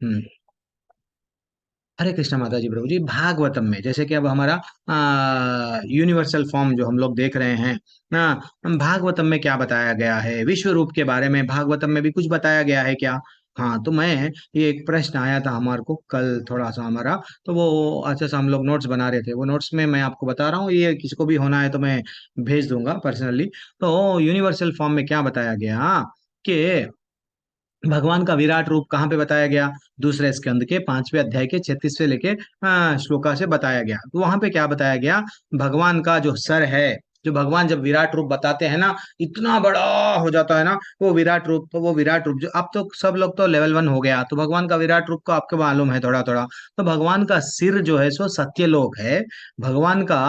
हम्म। हरे कृष्णा माता जी प्रभु जी। भागवतम में जैसे कि अब हमारा यूनिवर्सल फॉर्म जो हम लोग देख रहे हैं ना, भागवतम में क्या बताया गया है, विश्व रूप के बारे में भागवतम में भी कुछ बताया गया है क्या? हाँ, तो मैं, ये एक प्रश्न आया था हमारे को कल थोड़ा सा हमारा, तो वो अच्छा सा हम लोग नोट्स बना रहे थे, वो नोट्स में मैं आपको बता रहा हूँ, ये किसी को भी होना है तो मैं भेज दूंगा पर्सनली। तो यूनिवर्सल फॉर्म में क्या बताया गया कि भगवान का विराट रूप कहाँ पे बताया गया? दूसरे स्कंद के 5वें अध्याय के 36 लेके श्लोका से बताया गया। तो वहां पे क्या बताया गया? भगवान का जो सर है, जो भगवान जब विराट रूप बताते हैं ना, इतना बड़ा हो जाता है ना वो विराट रूप। तो वो विराट रूप जो अब तो सब लोग तो लेवल 1 हो गया, तो भगवान का विराट रूप को आपको मालूम है थोड़ा थोड़ा। तो भगवान का सिर जो है सो सत्यलोक है। भगवान का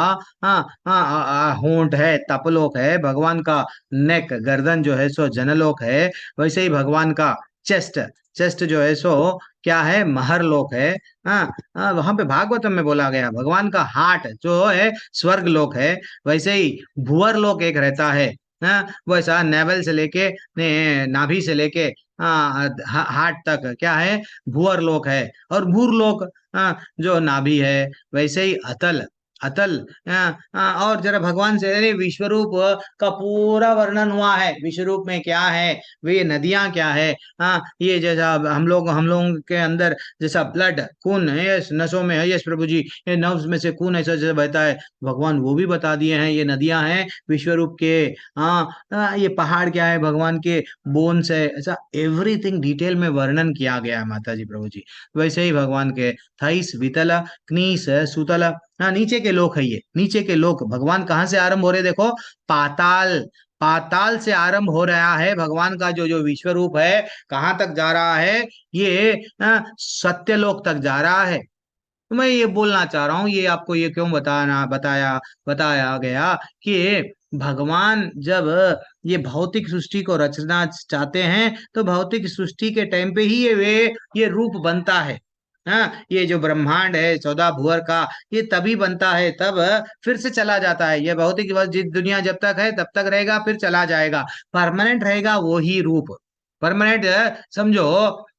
होंठ है तपलोक है। भगवान का नेक गर्दन जो है सो जनलोक है। वैसे ही भगवान का चेस्ट, चेस्ट जो है सो क्या है? महर लोक है। हाँ, वहां पे भागवतम में बोला गया भगवान का हार्ट जो है स्वर्ग लोक है। वैसे ही भूअर लोक एक रहता है। हाँ, वैसा नेवल से लेके नाभि से लेके हार्ट तक क्या है? भूअर लोक है। और भूर लोक जो नाभि है। वैसे ही अतल, अतल और जरा भगवान से, अरे विश्वरूप का पूरा वर्णन हुआ है। विश्वरूप में क्या है, वे नदियां क्या है। हाँ, ये जैसा हम लोगों के अंदर जैसा ब्लड खून है, यस नसों में है, यस प्रभु जी, ये नर्व्स में से खून ऐसा जैसे बहता है, भगवान वो भी बता दिए हैं। ये नदियां हैं विश्वरूप के। हाँ, ये पहाड़ क्या है, भगवान के बोन्स है। ऐसा एवरीथिंग डिटेल में वर्णन किया गया है माता जी प्रभु जी। वैसे ही भगवान के थाइस वितल कनीस सुतल, हाँ नीचे के लोक है। ये नीचे के लोक भगवान कहाँ से आरंभ हो रहे? देखो, पाताल, पाताल से आरंभ हो रहा है भगवान का जो जो विश्व रूप है। कहाँ तक जा रहा है? ये सत्यलोक तक जा रहा है। तो मैं ये बोलना चाह रहा हूँ, ये आपको ये क्यों बताना बताया बताया गया कि भगवान जब ये भौतिक सृष्टि को रचना चाहते हैं तो भौतिक सृष्टि के टाइम पे ही ये रूप बनता है। हाँ, ये जो ब्रह्मांड है 14 भुवर का, ये तभी बनता है, तब फिर से चला जाता है। ये भौतिक बस दुनिया जब तक है तब तक रहेगा, फिर चला जाएगा। परमानेंट रहेगा वो ही रूप। परमानेंट समझो,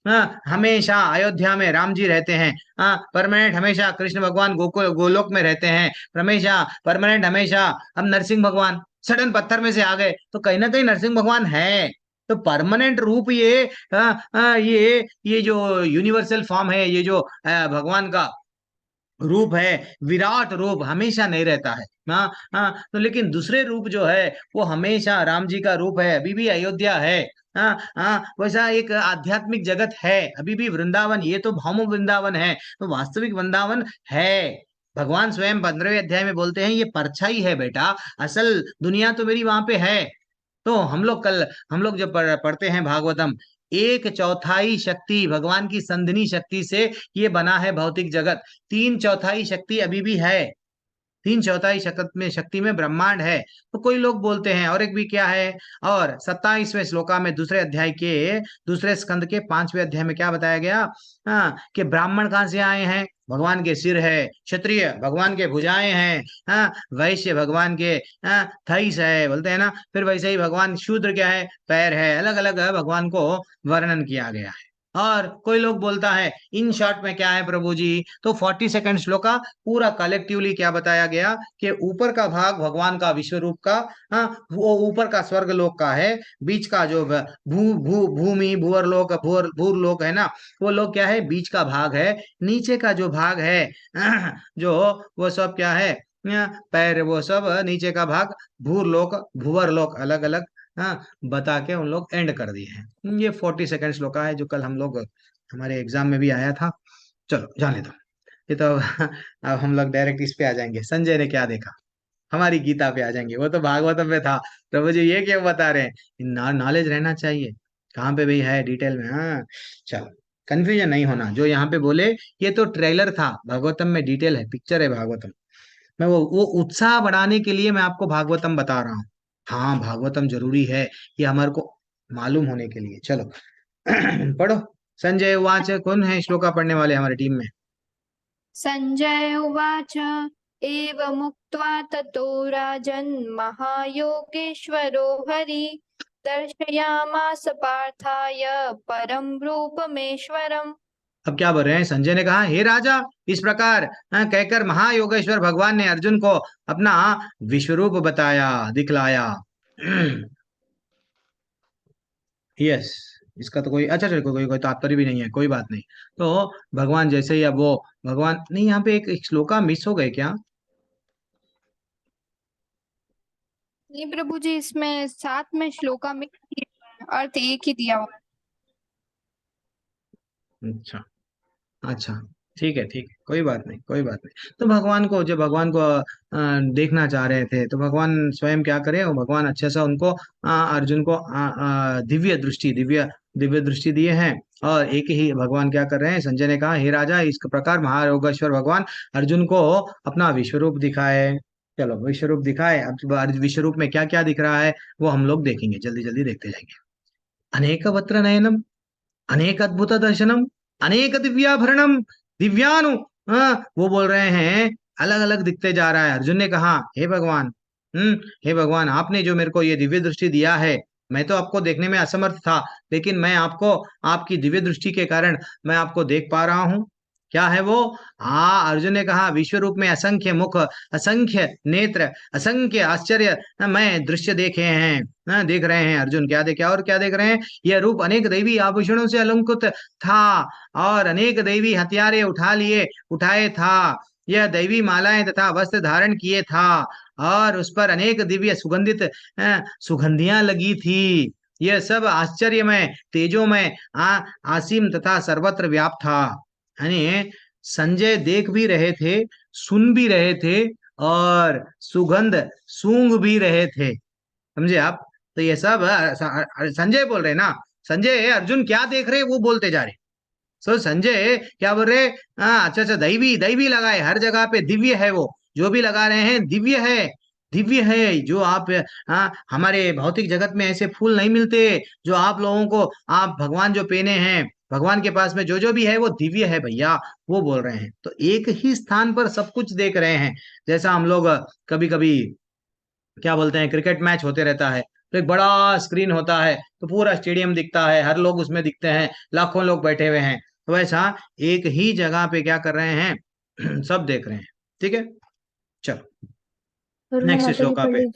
हाँ, हमेशा अयोध्या में राम जी रहते हैं। हाँ, परमानेंट हमेशा कृष्ण भगवान गोकुल गोलोक में रहते हैं। हमेशा परमानेंट, हमेशा हम नरसिंह भगवान सडन पत्थर में से आ गए तो कहीं ना कहीं नरसिंह भगवान है। तो परमानेंट रूप ये ये जो यूनिवर्सल फॉर्म है, ये जो भगवान का रूप है, विराट रूप हमेशा नहीं रहता है। हाँ हाँ, तो लेकिन दूसरे रूप जो है वो हमेशा राम जी का रूप है, अभी भी अयोध्या है। हाँ हाँ, वैसा एक आध्यात्मिक जगत है अभी भी वृंदावन। ये तो भौम वृंदावन है, तो वास्तविक वृंदावन है। भगवान स्वयं 15वें अध्याय में बोलते हैं ये परछाई है बेटा, असल दुनिया तो मेरी वहां पे है। तो हम लोग जब पढ़ते हैं भागवतम, 1/4 शक्ति भगवान की संधिनी शक्ति से ये बना है भौतिक जगत। 3/4 शक्ति अभी भी है। 3/4 शक्ति में ब्रह्मांड है। तो कोई लोग बोलते हैं और एक भी क्या है। और 27वें श्लोका में दूसरे अध्याय के दूसरे स्कंद के 5वें अध्याय में क्या बताया गया? हाँ, कि ब्राह्मण कहाँ से आए हैं? भगवान के सिर है। क्षत्रिय भगवान के भुजाएं हैं। हाँ, वैश्य भगवान के थाइस है बोलते हैं ना। फिर वैसे ही भगवान शूद्र क्या है? पैर है। अलग अलग भगवान को वर्णन किया गया है। और कोई लोग बोलता है इन शॉर्ट में क्या है प्रभु जी, तो 42 श्लोका पूरा कलेक्टिवली क्या बताया गया कि ऊपर का भाग भगवान का विश्व रूप का, हाँ, वो ऊपर का स्वर्ग लोक का है। बीच का जो भूमि भूअर लोक भूर लोक है ना, वो लोक क्या है? बीच का भाग है। नीचे का जो भाग है जो वो सब क्या है? पैर, वो सब नीचे का भाग भूर लोक भूवर लोक, अलग अलग हाँ बता के उन लोग एंड कर दिए हैं। ये 42 श्लोक है जो कल हम लोग हमारे एग्जाम में भी आया था। चलो जाने दो, ये तो अब हम लोग डायरेक्ट इस पे आ जाएंगे, संजय ने क्या देखा, हमारी गीता पे आ जाएंगे। वो तो भागवतम में था। प्रभु जी ये क्यों बता रहे हैं? नॉलेज रहना चाहिए कहाँ पे भी है डिटेल में। हाँ, चलो, कंफ्यूजन नहीं होना। जो यहाँ पे बोले ये तो ट्रेलर था, भागवतम में डिटेल है, पिक्चर है भागवतम। मैं वो उत्साह बढ़ाने के लिए मैं आपको भागवतम बता रहा हूँ। हाँ, भागवतम जरूरी है, ये हमारे को मालूम होने के लिए। चलो पढ़ो। संजय उवाच, कौन है श्लोका पढ़ने वाले हमारी टीम में? सञ्जय उवाच एवमुक्त्वा ततो राजन् महायोगेश्वरो हरि दर्शयामास पार्थाय परं रूपमेश्वरम्। अब क्या बोल रहे हैं, संजय ने कहा हे राजा, इस प्रकार कहकर महायोगेश्वर भगवान ने अर्जुन को अपना विश्वरूप बताया, दिखलाया। यस, इसका तो कोई अच्छा, चलो कोई कोई तात्पर्य भी नहीं है, कोई बात नहीं। तो भगवान जैसे ही अब वो भगवान नहीं, यहाँ पे एक श्लोका मिस हो गए क्या? नहीं प्रभु जी, इसमें साथ में श्लोका में अर्थ एक ही दिया हुआ अच्छा, अच्छा, ठीक है, ठीक है, कोई बात नहीं, कोई बात नहीं। तो भगवान को, जब भगवान को देखना चाह रहे थे, तो भगवान स्वयं क्या करें, वो भगवान अच्छे से उनको अर्जुन को दिव्य दृष्टि, दिव्य दिव्य दृष्टि दिए हैं। और एक ही भगवान क्या कर रहे हैं, संजय ने कहा हे राजा, इस प्रकार महायोगेश्वर भगवान अर्जुन को अपना विश्वरूप दिखाए। चलो विश्वरूप दिखाए, अब विश्वरूप में क्या क्या दिख रहा है वो हम लोग देखेंगे, जल्दी जल्दी देखते जाएंगे। अनेक वक्त्र नयनम, अनेक अद्भुत दर्शनम, अनेक दिव्याभरणम, दिव्यानु, वो बोल रहे हैं अलग अलग दिखते जा रहा है। अर्जुन ने कहा हे भगवान, हे भगवान, आपने जो मेरे को ये दिव्य दृष्टि दिया है, मैं तो आपको देखने में असमर्थ था, लेकिन मैं आपको, आपकी दिव्य दृष्टि के कारण मैं आपको देख पा रहा हूँ। क्या है वो? हाँ, अर्जुन ने कहा विश्व रूप में असंख्य मुख, असंख्य नेत्र, असंख्य आश्चर्य मैं दृश्य देखे हैं। देख रहे हैं अर्जुन, क्या देखे और क्या देख रहे हैं? यह रूप अनेक दैवी आभूषणों से अलंकृत था, और अनेक दैवी हथियारे उठाए था। यह दैवी मालाएं तथा वस्त्र धारण किए था, और उस पर अनेक दिव्य सुगंधित सुगंधियां लगी थी। यह सब आश्चर्यमय, तेजोमय, आसीम तथा सर्वत्र व्याप्त था। यानी संजय देख भी रहे थे, सुन भी रहे थे, और सुगंध सूंघ भी रहे थे। समझे आप? तो ये सब संजय बोल रहे ना, संजय अर्जुन क्या देख रहे वो बोलते जा रहे। सो संजय क्या बोल रहे? हाँ, अच्छा अच्छा, दैवी दैवी लगाए हर जगह पे, दिव्य है वो, जो भी लगा रहे हैं दिव्य है। दिव्य है जो आप, हमारे भौतिक जगत में ऐसे फूल नहीं मिलते जो आप लोगों को, आप भगवान जो पहने हैं, भगवान के पास में जो जो भी है वो दिव्य है भैया, वो बोल रहे हैं। तो एक ही स्थान पर सब कुछ देख रहे हैं। जैसा हम लोग कभी कभी क्या बोलते हैं, क्रिकेट मैच होते रहता है, तो एक बड़ा स्क्रीन होता है, तो पूरा स्टेडियम दिखता है, हर लोग उसमें दिखते हैं, लाखों लोग बैठे हुए हैं। तो वैसा एक ही जगह पे क्या कर रहे हैं, सब देख रहे हैं। ठीक है, चलो वरुणा नेक्स्ट माता जी श्लोका पढ़ पे। लीजिए।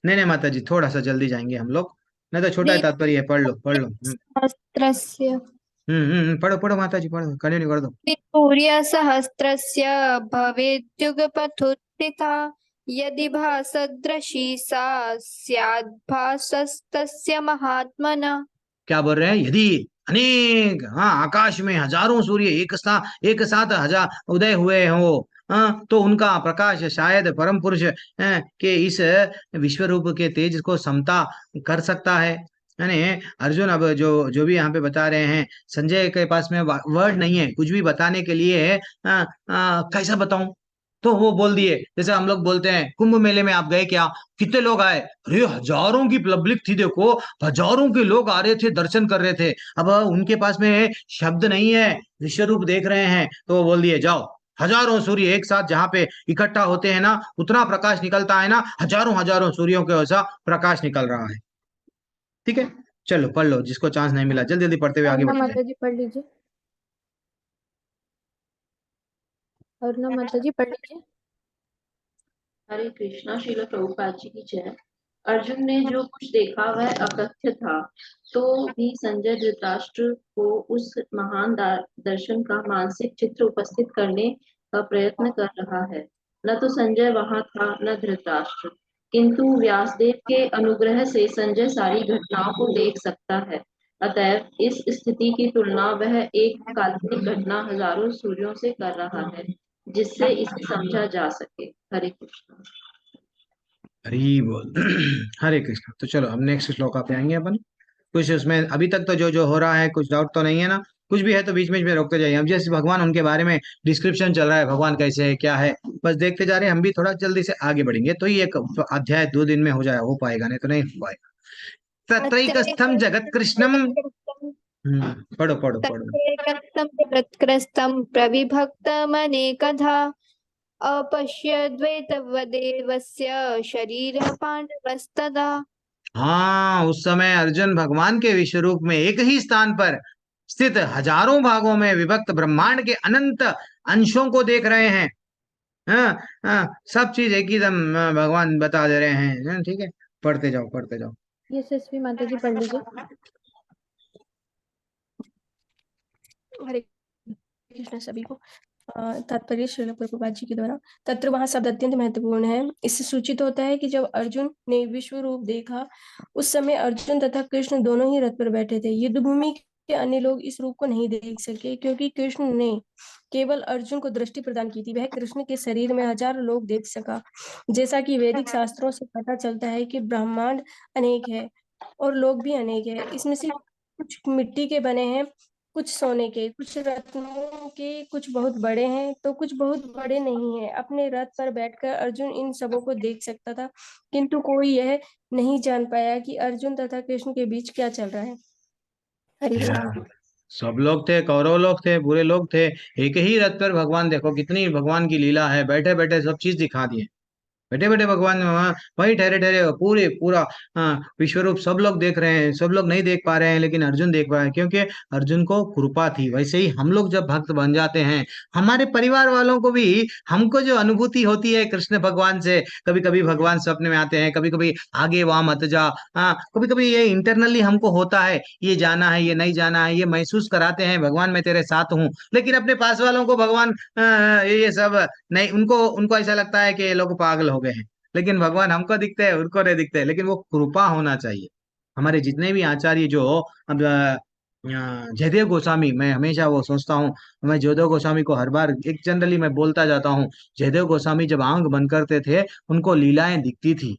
नहीं नहीं माता जी, थोड़ा सा जल्दी जाएंगे हम लोग, नहीं तो छोटा है तात्पर्य है, पढ़ लो पढ़ लो। सहस्त्रस्य पढ़ो पढ़ो माता जी, पढ़ो, कंटिन्यू कर दो। सूर्यसहस्रस्य भवेद्युगपथुत्थिता यदि भासदृशी सा स्याद्भासस्तस्य महात्मना। क्या बोल रहे हैं? यदि अनेक, हाँ, आकाश में हजारों सूर्य एक साथ हजार उदय हुए हो, तो उनका प्रकाश शायद परम पुरुष के इस विश्व रूप के तेज को समता कर सकता है। यानी अर्जुन अब जो जो भी यहाँ पे बता रहे हैं, संजय के पास में वर्ड नहीं है कुछ भी बताने के लिए, कैसा बताऊं? तो वो बोल दिए, जैसे हम लोग बोलते हैं कुंभ मेले में आप गए क्या, कितने लोग आए? अरे हजारों की पब्लिक थी, देखो हजारों के लोग आ रहे थे, दर्शन कर रहे थे। अब उनके पास में शब्द नहीं है, विश्व रूप देख रहे हैं, तो वो बोल दिए जाओ, हजारों सूर्य एक साथ जहां पे इकट्ठा होते हैं ना, उतना प्रकाश निकलता है ना, हजारों हजारों सूर्यों के वैसा प्रकाश निकल रहा है। ठीक है, चलो पढ़ लो, जिसको चांस नहीं मिला जल्दी जल्दी पढ़ते हुए आगे वरुणा बढ़ते जाए। माता जी पढ़ लीजिए। वरुणा माता जी पढ़ लीजिए। हरे कृष्णा, श्रील प्रभुपाद जी की जय। अर्जुन ने जो कुछ देखा वह अकथ्य था, तो भी संजय धृतराष्ट्र को उस महान दर्शन का मानसिक चित्र उपस्थित करने का प्रयत्न कर रहा है। न तो संजय वहां था न धृतराष्ट्र, किंतु व्यासदेव के अनुग्रह से संजय सारी घटनाओं को देख सकता है। अतएव इस स्थिति की तुलना वह एक काल्पनिक घटना हजारों सूर्यों से कर रहा है, जिससे इसे समझा जा सके। हरे कृष्ण। हरी बोल। हरे कृष्ण। तो चलो अब नेक्स्ट श्लोक पे आएंगे अपन। कुछ उसमें अभी तक तो जो जो हो रहा है कुछ डाउट तो नहीं है ना? कुछ भी है तो बीच बीच में रोकते जाइए, हम जैसे भगवान उनके बारे में डिस्क्रिप्शन चल रहा है, भगवान कैसे है क्या है, बस देखते जा रहे हैं। हम भी थोड़ा जल्दी से आगे बढ़ेंगे तो ये एक अध्याय 2 दिन में हो जाए, हो पाएगा, नहीं तो नहीं हो पाएगा। तत्रैकस्थम जगत कृष्णम। पढ़ो पढ़ो पढ़ो। तत्रैकस्थं जगत्कृतं प्रविभक्तमनेकधा अपश्यद्वैतवदेवस्य शरीरः पाण्डवस्तदा। हाँ, उस समय अर्जुन भगवान के विश्व रूप में एक ही स्थान पर स्थित हजारों भागों में विभक्त ब्रह्मांड के अनंत अंशों को देख रहे हैं। हाँ, हाँ, सब चीज एक ही दम भगवान बता दे रहे हैं। ठीक है, पढ़ते जाओ पढ़ते जाओ। यशस्वी माता जी पढ़ लीजिए। हरे कृष्ण सभी को। तात्पर्य श्रील प्रभुपाद जी के द्वारा। तत्र वहाँ शब्द अत्यंत महत्वपूर्ण है। इससे सूचित होता है कि जब अर्जुन ने विश्व रूप देखा, उस समय अर्जुन तथा कृष्ण दोनों ही रथ पर बैठे थे। युद्ध भूमि के अन्य लोग इस रूप को नहीं देख सके, क्योंकि कृष्ण ने केवल अर्जुन को दृष्टि प्रदान की थी। वह कृष्ण के शरीर में हजारों लोग देख सका। जैसा कि वैदिक शास्त्रों से पता चलता है कि ब्रह्मांड अनेक है और लोग भी अनेक है। इसमें से कुछ मिट्टी के बने हैं, कुछ सोने के, कुछ रत्नों के, कुछ बहुत बड़े हैं तो कुछ बहुत बड़े नहीं हैं। अपने रथ पर बैठकर अर्जुन इन सबों को देख सकता था, किंतु कोई यह नहीं जान पाया कि अर्जुन तथा कृष्ण के बीच क्या चल रहा है। हरि बोल। सब लोग थे, कौरव लोग थे, बुरे लोग थे, एक ही रथ पर भगवान, देखो कितनी भगवान की लीला है, बैठे बैठे सब चीज दिखा दिए। बैठे बैठे भगवान वहाँ वही ठहरे ठहरे पूरे पूरा विश्व रूप सब लोग देख रहे हैं, सब लोग नहीं देख पा रहे हैं, लेकिन अर्जुन देख पा रहे हैं, क्योंकि अर्जुन को कृपा थी। वैसे ही हम लोग जब भक्त बन जाते हैं, हमारे परिवार वालों को भी, हमको जो अनुभूति होती है कृष्ण भगवान से, कभी कभी भगवान सपने में आते हैं, कभी कभी आगे वहां मत जा, हाँ, कभी कभी ये इंटरनली हमको होता है, ये जाना है, ये नहीं जाना है, ये महसूस कराते हैं भगवान मैं तेरे साथ हूँ। लेकिन अपने पास वालों को भगवान ये सब नहीं, उनको उनको ऐसा लगता है कि ये लोग पागल हो गए हैं। लेकिन भगवान हमको दिखते हैं, उनको नहीं दिखते, लेकिन वो कृपा होना चाहिए। हमारे जितने भी आचार्य जो अब जयदेव गोस्वामी, मैं हमेशा वो सोचता हूँ, मैं जयदेव गोस्वामी को हर बार एक जनरली मैं बोलता जाता हूँ, जयदेव गोस्वामी जब आंख बंद करते थे, उनको लीलाएं दिखती थी।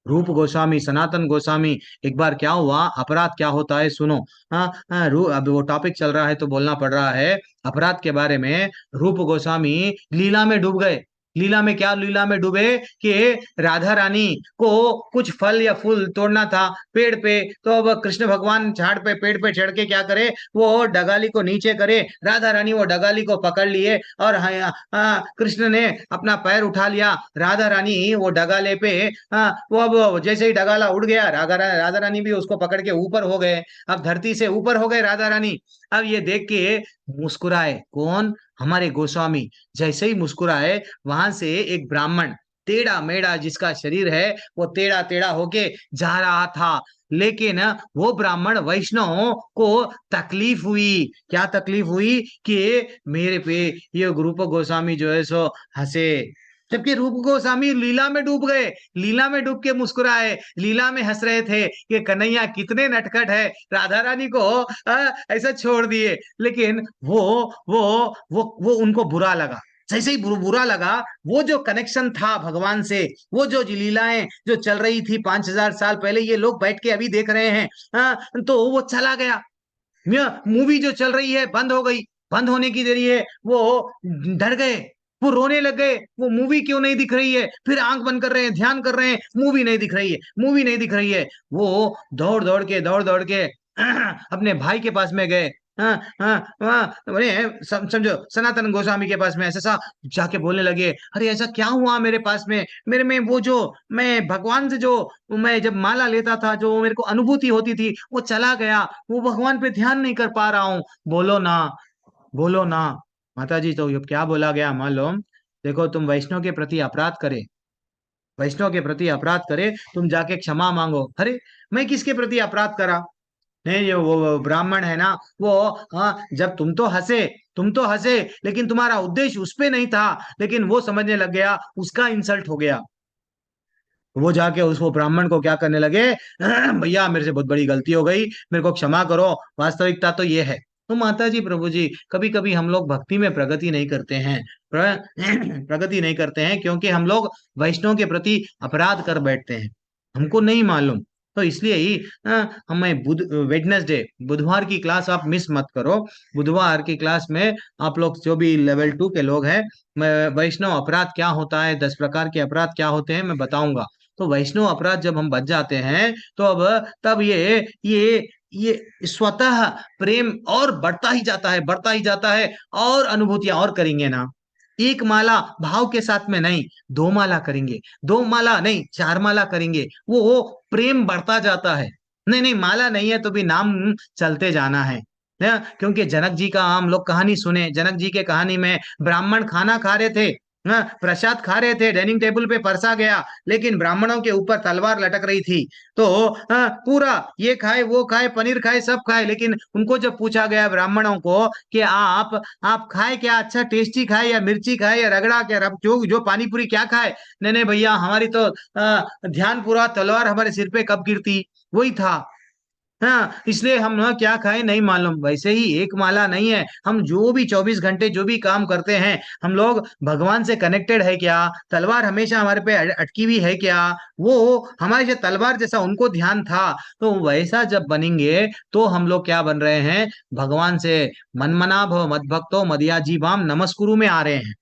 रूप गोस्वामी, सनातन गोस्वामी, एक बार क्या हुआ, अपराध क्या होता है सुनो। अब वो टॉपिक चल रहा है तो बोलना पड़ रहा है अपराध के बारे में। रूप गोस्वामी लीला में डूब गए। लीला में क्या, लीला में डूबे कि राधा रानी को कुछ फल या फूल तोड़ना था पेड़ पे, तो अब कृष्ण भगवान झाड़ पे, पेड़ पे चढ़ के क्या करे, वो डगाली को नीचे करे, राधा रानी वो डगाली को पकड़ लिए, और कृष्ण ने अपना पैर उठा लिया, राधा रानी वो डगाले पे, वो अब जैसे ही डगाला उड़ गया, राधा रानी भी उसको पकड़ के ऊपर हो गए। अब धरती से ऊपर हो गए राधा रानी। अब ये देख के मुस्कुराए कौन, हमारे गोस्वामी। जैसे ही मुस्कुराए, वहां से एक ब्राह्मण टेढ़ा मेढ़ा जिसका शरीर है, वो टेढ़ा टेढ़ा होके जा रहा था। लेकिन वो ब्राह्मण वैष्णव को तकलीफ हुई। क्या तकलीफ हुई कि मेरे पे ये रूप गोस्वामी जो है सो हंसे, जबकि रूप गोस्वामी लीला में डूब गए, लीला में डूब के मुस्कुराए, लीला में हंस रहे थे कि कन्हैया कितने नटखट है, राधा रानी को ऐसा छोड़ दिए। लेकिन वो उनको बुरा लगा। जैसे ही बुरा लगा, वो जो कनेक्शन था भगवान से, वो जो लीलाएं जो चल रही थी 5,000 साल पहले, ये लोग बैठ के अभी देख रहे हैं, तो वो चला गया। मूवी जो चल रही है बंद हो गई, बंद होने की देरी है, वो डर गए, वो रोने लग गए, वो मूवी क्यों नहीं दिख रही है, फिर आंख बंद कर रहे हैं, ध्यान कर रहे हैं, मूवी नहीं दिख रही है, मूवी नहीं दिख रही है। वो दौड़ दौड़ के अपने भाई के पास में गए। हाँ, हाँ, हाँ, अरे समझो, सनातन गोस्वामी के पास में ऐसा जाके बोलने लगे, अरे ऐसा क्या हुआ मेरे पास में, मेरे में वो जो मैं भगवान से जो मैं जब माला लेता था, जो मेरे को अनुभूति होती थी, वो चला गया, वो भगवान पे ध्यान नहीं कर पा रहा हूँ। बोलो ना, बोलो ना। माता जी, तो ये क्या बोला गया मालूम, देखो तुम वैष्णव के प्रति अपराध करे, वैष्णव के प्रति अपराध करे, तुम जाके क्षमा मांगो। अरे मैं किसके प्रति अपराध करा, नहीं, वो ब्राह्मण है ना, वो, हाँ, जब तुम तो हंसे, लेकिन तुम्हारा उद्देश्य उस पे नहीं था, लेकिन वो समझने लग गया उसका इंसल्ट हो गया। वो जाके उस वो ब्राह्मण को क्या करने लगे, भैया मेरे से बहुत बड़ी गलती हो गई, मेरे को क्षमा करो, वास्तविकता तो ये है। तो माता जी, प्रभु जी, कभी कभी हम लोग भक्ति में प्रगति नहीं करते हैं, प्रगति नहीं करते हैं, क्योंकि हम लोग वैष्णव के प्रति अपराध कर बैठते हैं, हमको नहीं मालूम। तो इसलिए ही हमें वेडनेसडे, बुधवार की क्लास आप मिस मत करो। बुधवार की क्लास में आप लोग जो भी लेवल 2 के लोग हैं, मैं वैष्णव अपराध क्या होता है, 10 प्रकार के अपराध क्या होते हैं, मैं बताऊंगा। तो वैष्णव अपराध जब हम बच जाते हैं, तो अब तब ये स्वतः प्रेम और बढ़ता ही जाता है, बढ़ता ही जाता है, और अनुभूतियां और करेंगे ना। एक माला भाव के साथ में नहीं, 2 माला करेंगे, 2 माला नहीं, 4 माला करेंगे, वो प्रेम बढ़ता जाता है। नहीं नहीं, माला नहीं है तो भी नाम चलते जाना है। क्योंकि जनक जी का हम लोग कहानी सुने, जनक जी के कहानी में ब्राह्मण खाना खा रहे थे, प्रसाद खा रहे थे, डाइनिंग टेबल पे परसा गया, लेकिन ब्राह्मणों के ऊपर तलवार लटक रही थी। तो पूरा ये खाए वो खाए, पनीर खाए, सब खाए, लेकिन उनको जब पूछा गया ब्राह्मणों को कि आप खाए क्या, अच्छा टेस्टी खाए या मिर्ची खाए या रगड़ा, क्या जो जो पानी पूरी क्या खाए? नहीं नहीं भैया, हमारी तो ध्यान पूरा तलवार हमारे सिर पे कब गिरती वही था। हाँ, इसलिए हम ना क्या खाएं नहीं मालूम। वैसे ही एक माला नहीं है, हम जो भी 24 घंटे जो भी काम करते हैं, हम लोग भगवान से कनेक्टेड है क्या? तलवार हमेशा हमारे पे अटकी हुई है क्या? वो हमारे जो तलवार जैसा उनको ध्यान था, तो वैसा जब बनेंगे तो हम लोग क्या बन रहे हैं? भगवान से मन मना भव मद भक्तो मदयाजीवाम नमस्कुरु में आ रहे हैं।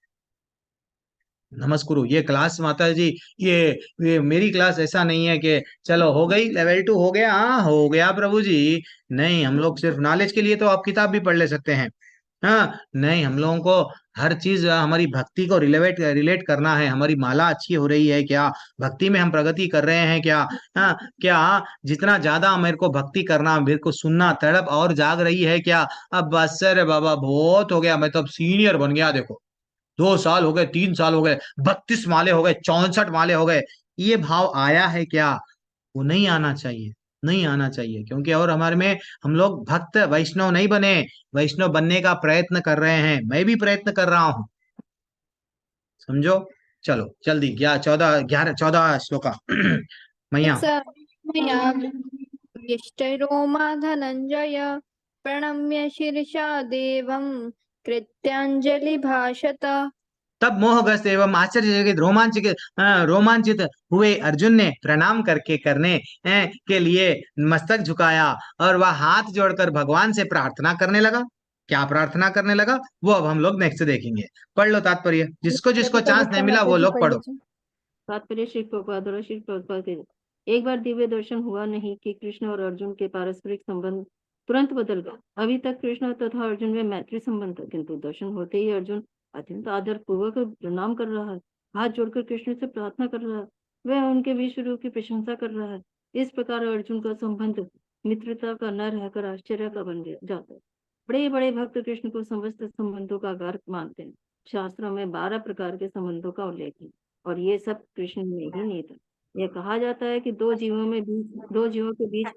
नमस्कुरु ये क्लास माता जी, ये ये मेरी क्लास ऐसा नहीं है कि चलो हो गई लेवल 2 हो गया, हाँ हो गया प्रभु जी। नहीं, हम लोग सिर्फ नॉलेज के लिए तो आप किताब भी पढ़ ले सकते हैं। हाँ नहीं, हम लोगों को हर चीज हमारी भक्ति को रिलेट रिलेट करना है। हमारी माला अच्छी हो रही है क्या? भक्ति में हम प्रगति कर रहे हैं क्या? हाँ, क्या जितना ज्यादा मेरे को भक्ति करना, मेरे को सुनना तड़प और जाग रही है क्या? अब बस रे बाबा, बहुत हो गया, मैं तो अब सीनियर बन गया देखो। 2 साल हो गए, 3 साल हो गए, 32 माले हो गए, 64 माले हो गए, ये भाव आया है क्या? वो नहीं आना चाहिए, नहीं आना चाहिए, क्योंकि और हमारे में हम लोग भक्त वैष्णव नहीं बने। वैष्णव बनने का प्रयत्न कर रहे हैं, मैं भी प्रयत्न कर रहा हूँ, समझो। चलो जल्दी, 14 श्लोका मैया। स मया यष्टैरोमा धनञ्जय प्रणम्य शिरसा देवं कृत्याञ्जलिभाषत। तब मोहग्रस्त एवं आश्चर्यचकित रोमांचित हुए अर्जुन ने प्रणाम करके करने के लिए मस्तक झुकाया, और वह हाथ जोड़कर भगवान से प्रार्थना करने लगा। क्या प्रार्थना करने लगा वो अब हम लोग नेक्स्ट देखेंगे। पढ़ लो तात्पर्य, जिसको जिसको चांस नहीं गुप्ता मिला माता वो जी लोग पढ़ पढ़ो। लीजिए। तात्पर्य श्री प्रभुपाद और श्री प्रभुपाद के एक बार दिव्य दर्शन हुआ नहीं कि कृष्ण और अर्जुन के पारस्परिक संबंध तुरंत बदल गए। अभी तक कृष्ण तथा अर्जुन में मैत्री संबंध था, किंतु दर्शन होते ही अर्जुन अत्यंत आदर पूर्वक प्रणाम कर रहा है, हाथ जोड़कर कृष्ण से प्रार्थना कर रहा है, वह उनके विश्व रूप की प्रशंसा कर रहा है। इस प्रकार अर्जुन का संबंध मित्रता का न रहकर आश्चर्य का बन जाता है। बड़े बड़े भक्त कृष्ण को समस्त संबंधों का आधार मानते हैं। शास्त्रों में 12 प्रकार के संबंधों का उल्लेख है, और ये सब कृष्ण में ही नहीं था। यह कहा जाता है कि दो जीवों के बीच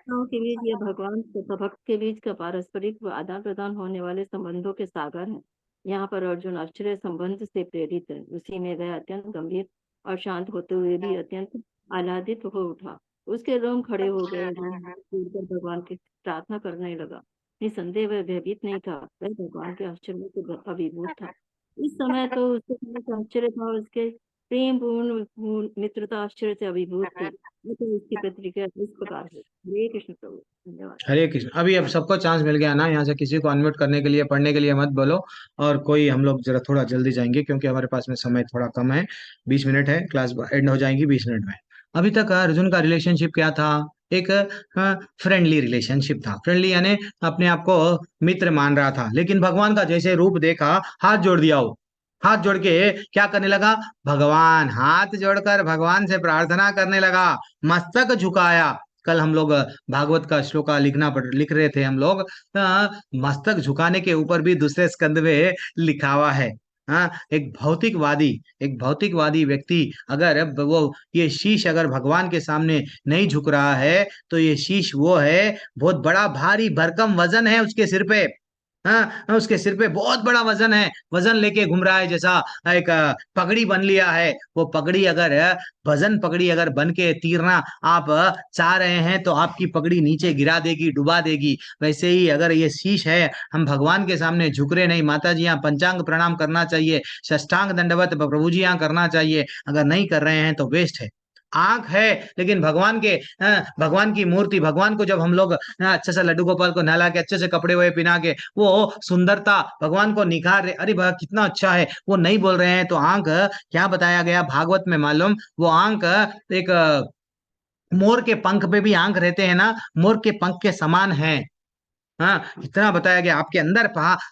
के बीच या भगवान तथा भक्त के बीच का पारस्परिक आदान प्रदान होने वाले संबंधों के सागर हैं। यहाँ पर अर्जुन आश्चर्य संबंध से प्रेरित है, उसी में वह अत्यंत गंभीर और शांत होते हुए भी अत्यंत आह्लादित हो उठा। उसके रोम खड़े हो गए, भगवान की प्रार्थना करने लगा। निसंदेह वह भयभीत नहीं था, वह भगवान के आश्चर्य से अभिभूत था। इस समय तो उसके पास आश्चर्य था, उसके प्रेम पूर्ण मित्रता आश्चर्य से अभिभूत थी। तो इसकी प्रतिक्रिया इस प्रकार है। हरे कृष्ण प्रभु, धन्यवाद। हरे कृष्ण। अभी अब सबको चांस मिल गया ना, यहाँ से किसी को अनम्यूट करने के लिए, पढ़ने के लिए मत बोलो। और कोई, हम लोग जरा थोड़ा जल्दी जाएंगे क्योंकि हमारे पास में समय थोड़ा कम है। 20 मिनट है, क्लास एंड हो जाएगी 20 मिनट में। अभी तक अर्जुन का रिलेशनशिप क्या था? एक फ्रेंडली रिलेशनशिप था। फ्रेंडली यानी अपने आप को मित्र मान रहा था, लेकिन भगवान का जैसे रूप देखा, हाथ जोड़ दिया वो। हाथ जोड़ के क्या करने लगा? भगवान, हाथ जोड़कर भगवान से प्रार्थना करने लगा, मस्तक झुकाया। कल हम लोग भागवत का श्लोका लिख रहे थे हम लोग। मस्तक झुकाने के ऊपर भी दूसरे स्कंद में लिखा हुआ है। हाँ, एक भौतिकवादी व्यक्ति अगर वो ये शीश अगर भगवान के सामने नहीं झुक रहा है, तो ये शीश वो है, बहुत बड़ा भारी भरकम वजन है उसके सिर पे। हाँ, उसके सिर पे बहुत बड़ा वजन है, वजन लेके घूम रहा है, जैसा एक पगड़ी बन लिया है। वो पगड़ी अगर वजन पगड़ी अगर बन के तीरना आप चाह रहे हैं, तो आपकी पगड़ी नीचे गिरा देगी, डुबा देगी। वैसे ही अगर ये शीश है, हम भगवान के सामने झुक रहे नहीं। माता जी यहाँ पंचांग प्रणाम करना चाहिए, साष्टांग दंडवत प्रभु जी यहाँ करना चाहिए, अगर नहीं कर रहे हैं तो वेस्ट है। आंख है, लेकिन भगवान की मूर्ति, भगवान को जब हम लोग अच्छे से लड्डू गोपाल को नहला के, अच्छे से कपड़े वहे पहना के, वो सुंदरता भगवान को निखार रहे, अरे वाह कितना अच्छा है, वो नहीं बोल रहे हैं, तो आंख क्या बताया गया भागवत में मालूम? वो आंख एक मोर के पंख पे भी आंख रहते हैं ना, मोर के पंख के समान है। हाँ, इतना बताया गया आपके अंदर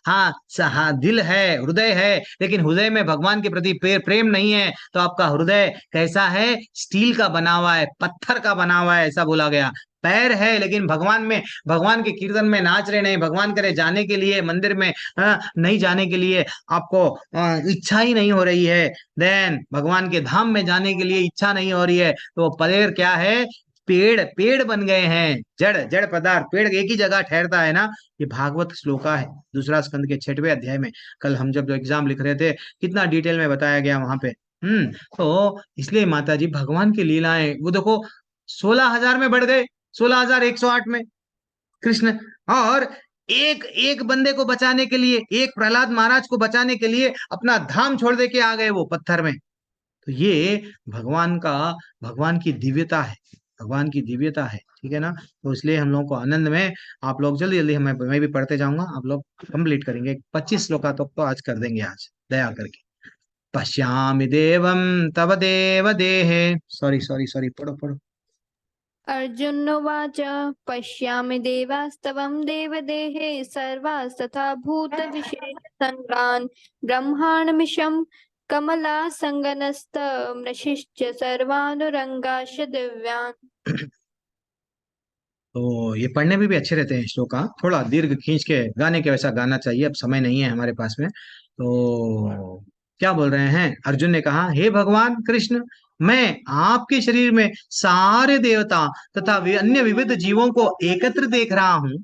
हाँ दिल है, हृदय है, लेकिन हृदय में भगवान के प्रति प्रेम नहीं है, तो आपका हृदय कैसा है? स्टील का बना हुआ है, पत्थर का बना हुआ है, ऐसा बोला गया। पैर है लेकिन भगवान में, भगवान के कीर्तन में नाच रहे नहीं, भगवान करे जाने के लिए मंदिर में नहीं जाने के लिए आपको इच्छा ही नहीं हो रही है, देन भगवान के धाम में जाने के लिए इच्छा नहीं हो रही है, तो वो पैर क्या है? पेड़, पेड़ बन गए हैं, जड़, जड़ पदार्थ। पेड़ एक ही जगह ठहरता है ना। ये भागवत श्लोका है, दूसरा स्कंद के 6वें अध्याय में। कल हम जब एग्जाम लिख रहे थे, कितना डिटेल में बताया गया वहां पे। तो इसलिए माता जी भगवान की लीलाएं वो देखो, 16,000 में बढ़ गए, 16,108 में कृष्ण। और एक एक बंदे को बचाने के लिए, एक प्रहलाद महाराज को बचाने के लिए अपना धाम छोड़ दे के आ गए वो पत्थर में। तो ये भगवान का, भगवान की दिव्यता है, भगवान की दिव्यता है, ठीक है ना। तो इसलिए हम लोगों को आनंद में, आप लोग जल्दी जल्दी, मैं भी पढ़ते जाऊंगा, आप लोग कंप्लीट करेंगे 25 श्लोका तक तो आज कर देंगे, आज दया करके। पश्यामि देवम तव देव देहे, सॉरी सॉरी सॉरी, पढ़ो पढ़ो। अर्जुनोवाच पश्यामि देवास्तवं देवदेहे सर्वास्तथा भूतविशेषसङ्गान् ब्रह्माण्डमिशं कमलासङ्गनस्तमृषिश्च सर्वानुरङ्गाश्च दिव्यान्। तो ये पढ़ने में भी अच्छे रहते हैं श्लोक, थोड़ा दीर्घ खींच के गाने के वैसा गाना चाहिए, अब समय नहीं है हमारे पास में। तो क्या बोल रहे हैं? अर्जुन ने कहा, हे भगवान कृष्ण, मैं आपके शरीर में सारे देवता तथा अन्य विविध जीवों को एकत्र देख रहा हूँ।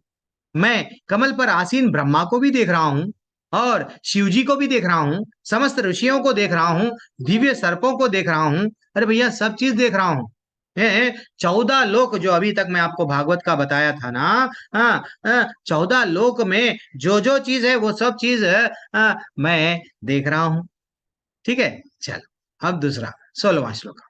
मैं कमल पर आसीन ब्रह्मा को भी देख रहा हूँ, और शिव जी को भी देख रहा हूँ, समस्त ऋषियों को देख रहा हूँ, दिव्य सर्पों को देख रहा हूँ। अरे भैया, सब चीज देख रहा हूँ। 14 लोक जो अभी तक मैं आपको भागवत का बताया था ना, 14 लोक में जो जो चीज है वो सब चीज मैं देख रहा हूं। ठीक है, चलो अब दूसरा 16वां श्लोक।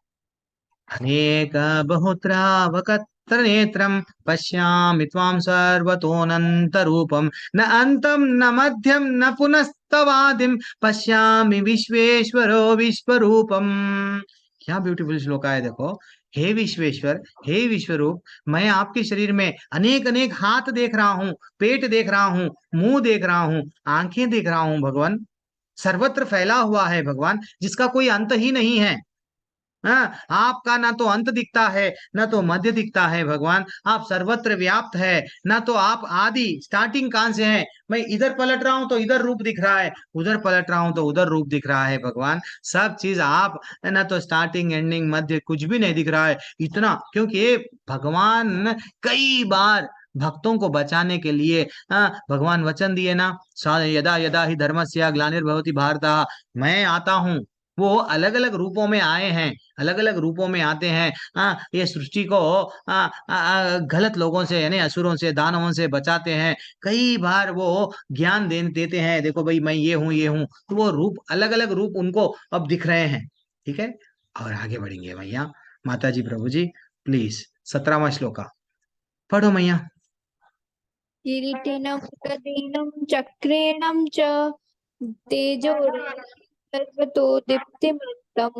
अनेक बहुत्रावकत्र नेत्रम पश्यामि त्वां सर्वतोऽनंत रूपम, न अंतम न मध्यम न पुनस्तवादिम पश्यामि विश्वेश्वरो विश्वरूपम। क्या ब्यूटीफुल श्लोक है, देखो। हे विश्वेश्वर, हे विश्वरूप, मैं आपके शरीर में अनेक अनेक हाथ देख रहा हूँ, पेट देख रहा हूँ, मुंह देख रहा हूँ, आंखें देख रहा हूँ भगवान। सर्वत्र फैला हुआ है भगवान, जिसका कोई अंत ही नहीं है। हाँ, आपका ना तो अंत दिखता है, ना तो मध्य दिखता है भगवान। आप सर्वत्र व्याप्त है, ना तो आप आदि स्टार्टिंग कहां से है। मैं इधर पलट रहा हूं तो इधर रूप दिख रहा है, उधर पलट रहा हूं तो उधर रूप दिख रहा है भगवान। सब चीज आप, ना तो स्टार्टिंग एंडिंग मध्य कुछ भी नहीं दिख रहा है। इतना क्योंकि भगवान कई बार भक्तों को बचाने के लिए भगवान वचन दिए ना, यदा यदा ही धर्मस्य ग्लानिर्भवति भारत, मैं आता हूँ। वो अलग अलग रूपों में आए हैं, अलग अलग रूपों में आते हैं। ये सृष्टि को गलत लोगों से, यानी असुरों से, दानवों से बचाते हैं। कई बार वो ज्ञान देते हैं, देखो भाई मैं ये हूँ, ये हूँ। तो वो रूप, अलग अलग रूप उनको अब दिख रहे हैं। ठीक है, और आगे बढ़ेंगे भैया। माता जी, प्रभु जी, प्लीज 17वां श्लोका पढ़ो मैया। किरीटिनं गदिनं चक्रेणं च तेजोराशिं सर्वतो दीप्तिमन्तं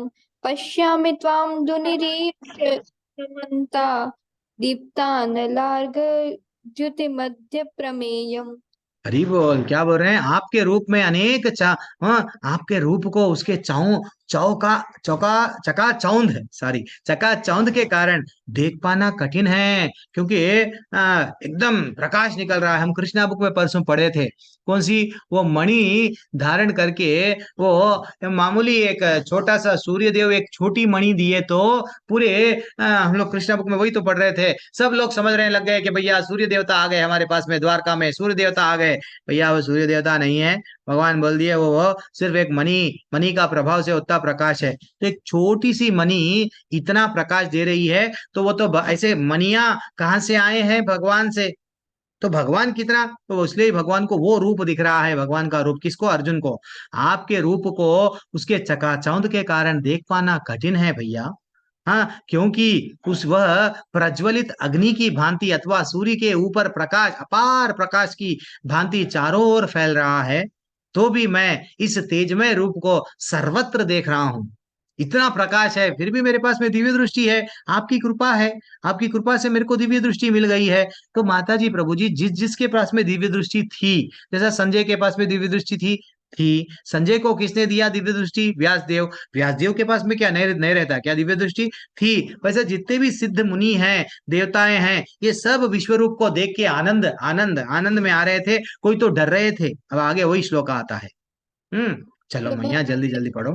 पश्यामि त्वां दुनिरीक्ष्यमन्ता दीप्तानलार्घ्यज्योतिमध्य प्रमेयम्। हरी बोल, क्या बोल रहे हैं? आपके रूप में अनेक आपके रूप को उसके चौका चौका चका चौंध, सॉरी, चका चौंध के कारण देख पाना कठिन है, क्योंकि एकदम प्रकाश निकल रहा है। हम कृष्णा बुक में परसों पढ़े थे, कौन सी? वो मणि धारण करके, वो मामूली एक छोटा सा सूर्य देव एक छोटी मणि दिए तो पूरे, हम लोग कृष्णा बुक में वही तो पढ़ रहे थे। सब लोग समझ रहे लग गए कि भैया सूर्य देवता आ गए हमारे पास में, द्वारका में सूर्य देवता आ गए। भैया वो सूर्य देवता नहीं है, भगवान बोल दिए वो सिर्फ एक मणि, मणि का प्रभाव से उतना प्रकाश है। तो एक छोटी सी मणि इतना प्रकाश दे रही है, तो वो तो ऐसे मणियां कहाँ से आए हैं? भगवान से। तो भगवान कितना, तो इसलिए भगवान को वो रूप दिख रहा है। भगवान का रूप किसको? अर्जुन को। आपके रूप को उसके चकाचौंध के कारण देख पाना कठिन है भैया। हाँ, क्योंकि उस वह प्रज्वलित अग्नि की भांति अथवा सूर्य के ऊपर प्रकाश, अपार प्रकाश की भांति चारों ओर फैल रहा है, तो भी मैं इस तेजमय रूप को सर्वत्र देख रहा हूं। इतना प्रकाश है, फिर भी मेरे पास में दिव्य दृष्टि है। आपकी कृपा है, आपकी कृपा से मेरे को दिव्य दृष्टि मिल गई है। तो माता जी प्रभु जी, जिस जिसके पास में दिव्य दृष्टि थी, जैसा संजय के पास में दिव्य दृष्टि थी, संजय को किसने दिया दिव्य दृष्टि? व्यासदेव। व्यासदेव के पास में क्या नहीं नहीं रहता क्या दिव्य दृष्टि? थी। वैसे जितने भी सिद्ध मुनि हैं, देवताएं हैं, ये सब विश्व रूप को देख के आनंद आनंद आनंद में आ रहे थे, कोई तो डर रहे थे। अब आगे वही श्लोक आता है। चलो मैया जल्दी जल्दी पढ़ो।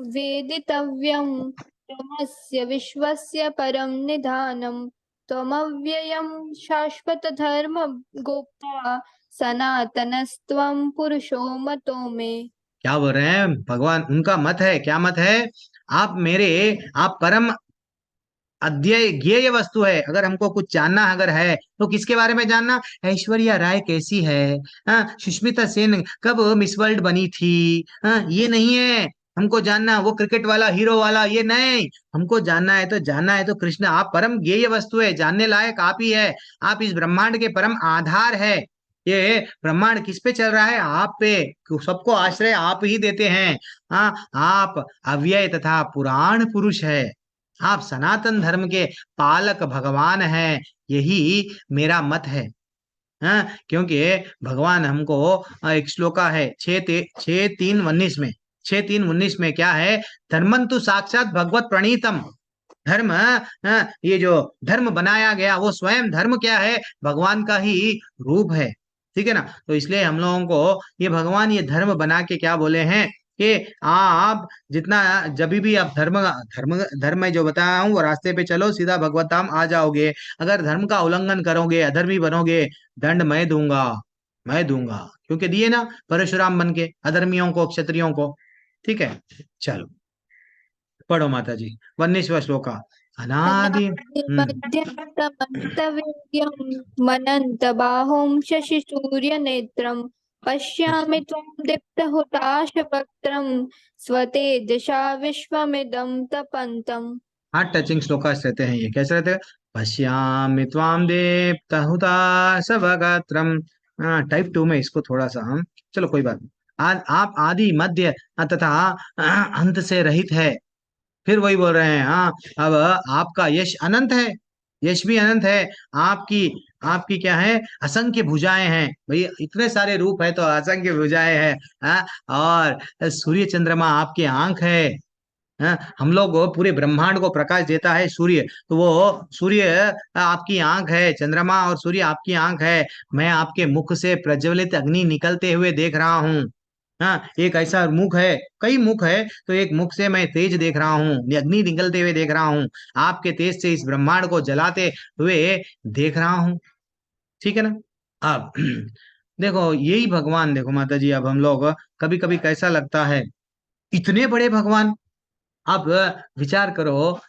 वेदितव्यं त्वमस्य विश्वस्य परं निधानं त्वमव्ययं शाश्वत धर्म गोप्ता सनातनस्त्वं पुरुषो मतो मे। क्या बोल रहे हैं भगवान? उनका मत है, क्या मत है? आप परम अध्यय ज्ञेय वस्तु है। अगर हमको कुछ जानना अगर है तो किसके बारे में जानना? ऐश्वर्या राय कैसी है, सुष्मिता सेन कब मिस वर्ल्ड बनी थी, ये नहीं है हमको जानना। वो क्रिकेट वाला हीरो वाला ये नहीं, हमको जानना है तो कृष्ण। आप परम ज्ञेय वस्तु है, जानने लायक आप ही है। आप इस ब्रह्मांड के परम आधार है। ये ब्रह्मांड किस पे चल रहा है? आप पे। सबको आश्रय आप ही देते हैं। आप अव्यय तथा पुराण पुरुष है। आप सनातन धर्म के पालक भगवान हैं। यही मेरा मत है। क्योंकि भगवान हमको एक श्लोका है 6:3:19 में, 6:3:19 में क्या है? धर्मंतु साक्षात भगवत प्रणीतम। धर्म, ये जो धर्म बनाया गया वो स्वयं धर्म क्या है? भगवान का ही रूप है। ठीक है ना? तो इसलिए हम लोगों को ये भगवान ये धर्म बना के क्या बोले हैं कि आप जितना जब भी आप धर्म धर्म धर्म में जो बताया हूँ वो रास्ते पे चलो, सीधा भगवत धाम आ जाओगे। अगर धर्म का उल्लंघन करोगे, अधर्मी बनोगे, दंड मैं दूंगा क्योंकि दिए ना परशुराम बन के अधर्मियों को, क्षत्रियों को। ठीक है, चलो पढ़ो माता जी 19वां श्लोका। अनादि मध्यन्तमन्तवेद्यं मनन्तबाहुं शशिसूर्यनेत्रं पश्यामि त्वं दीप्तहुताशवक्त्रं स्वतेजसा विश्वमिदं तपन्तम्। हाँ, टचिंग श्लोकास रहते हैं ये। कैसे रहते हैं? पश्यामि त्वां दीप्तहुताशवक्त्रम। टाइप 2 में इसको थोड़ा सा हम, चलो कोई बात नहीं। आप आदि मध्य तथा अंत से रहित है। फिर वही बोल रहे हैं। हाँ, अब आपका यश अनंत है, यश भी अनंत है। आपकी आपकी क्या है? असंख्य भुजाएं हैं। भाई इतने सारे रूप है तो असंख्य भुजाएं हैं। हाँ, और सूर्य चंद्रमा आपके आंख है। हाँ, हम लोग वो पूरे ब्रह्मांड को प्रकाश देता है सूर्य, तो वो सूर्य आपकी आंख है, चंद्रमा और सूर्य आपकी आंख है। मैं आपके मुख से प्रज्वलित अग्नि निकलते हुए देख रहा हूँ। हाँ, एक ऐसा मुख है, कई मुख है, तो एक मुख से मैं तेज देख रहा हूँ, अग्नि निकलते हुए देख रहा हूँ। आपके तेज से इस ब्रह्मांड को जलाते हुए देख रहा हूँ। ठीक है ना? अब देखो यही भगवान, देखो माता जी, अब हम लोग कभी कभी कैसा लगता है, इतने बड़े भगवान। अब विचार करो,